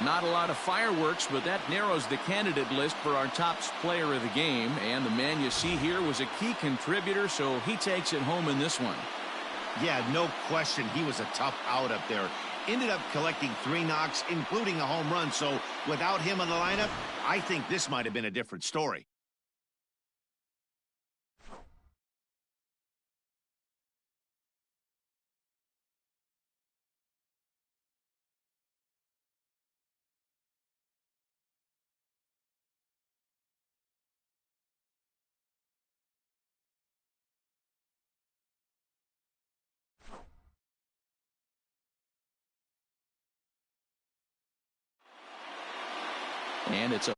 Not a lot of fireworks, but that narrows the candidate list for our top player of the game. And the man you see here was a key contributor, so he takes it home in this one. Yeah, no question. He was a tough out up there. Ended up collecting 3 knocks, including a home run. So without him in the lineup, I think this might have been a different story. And it's a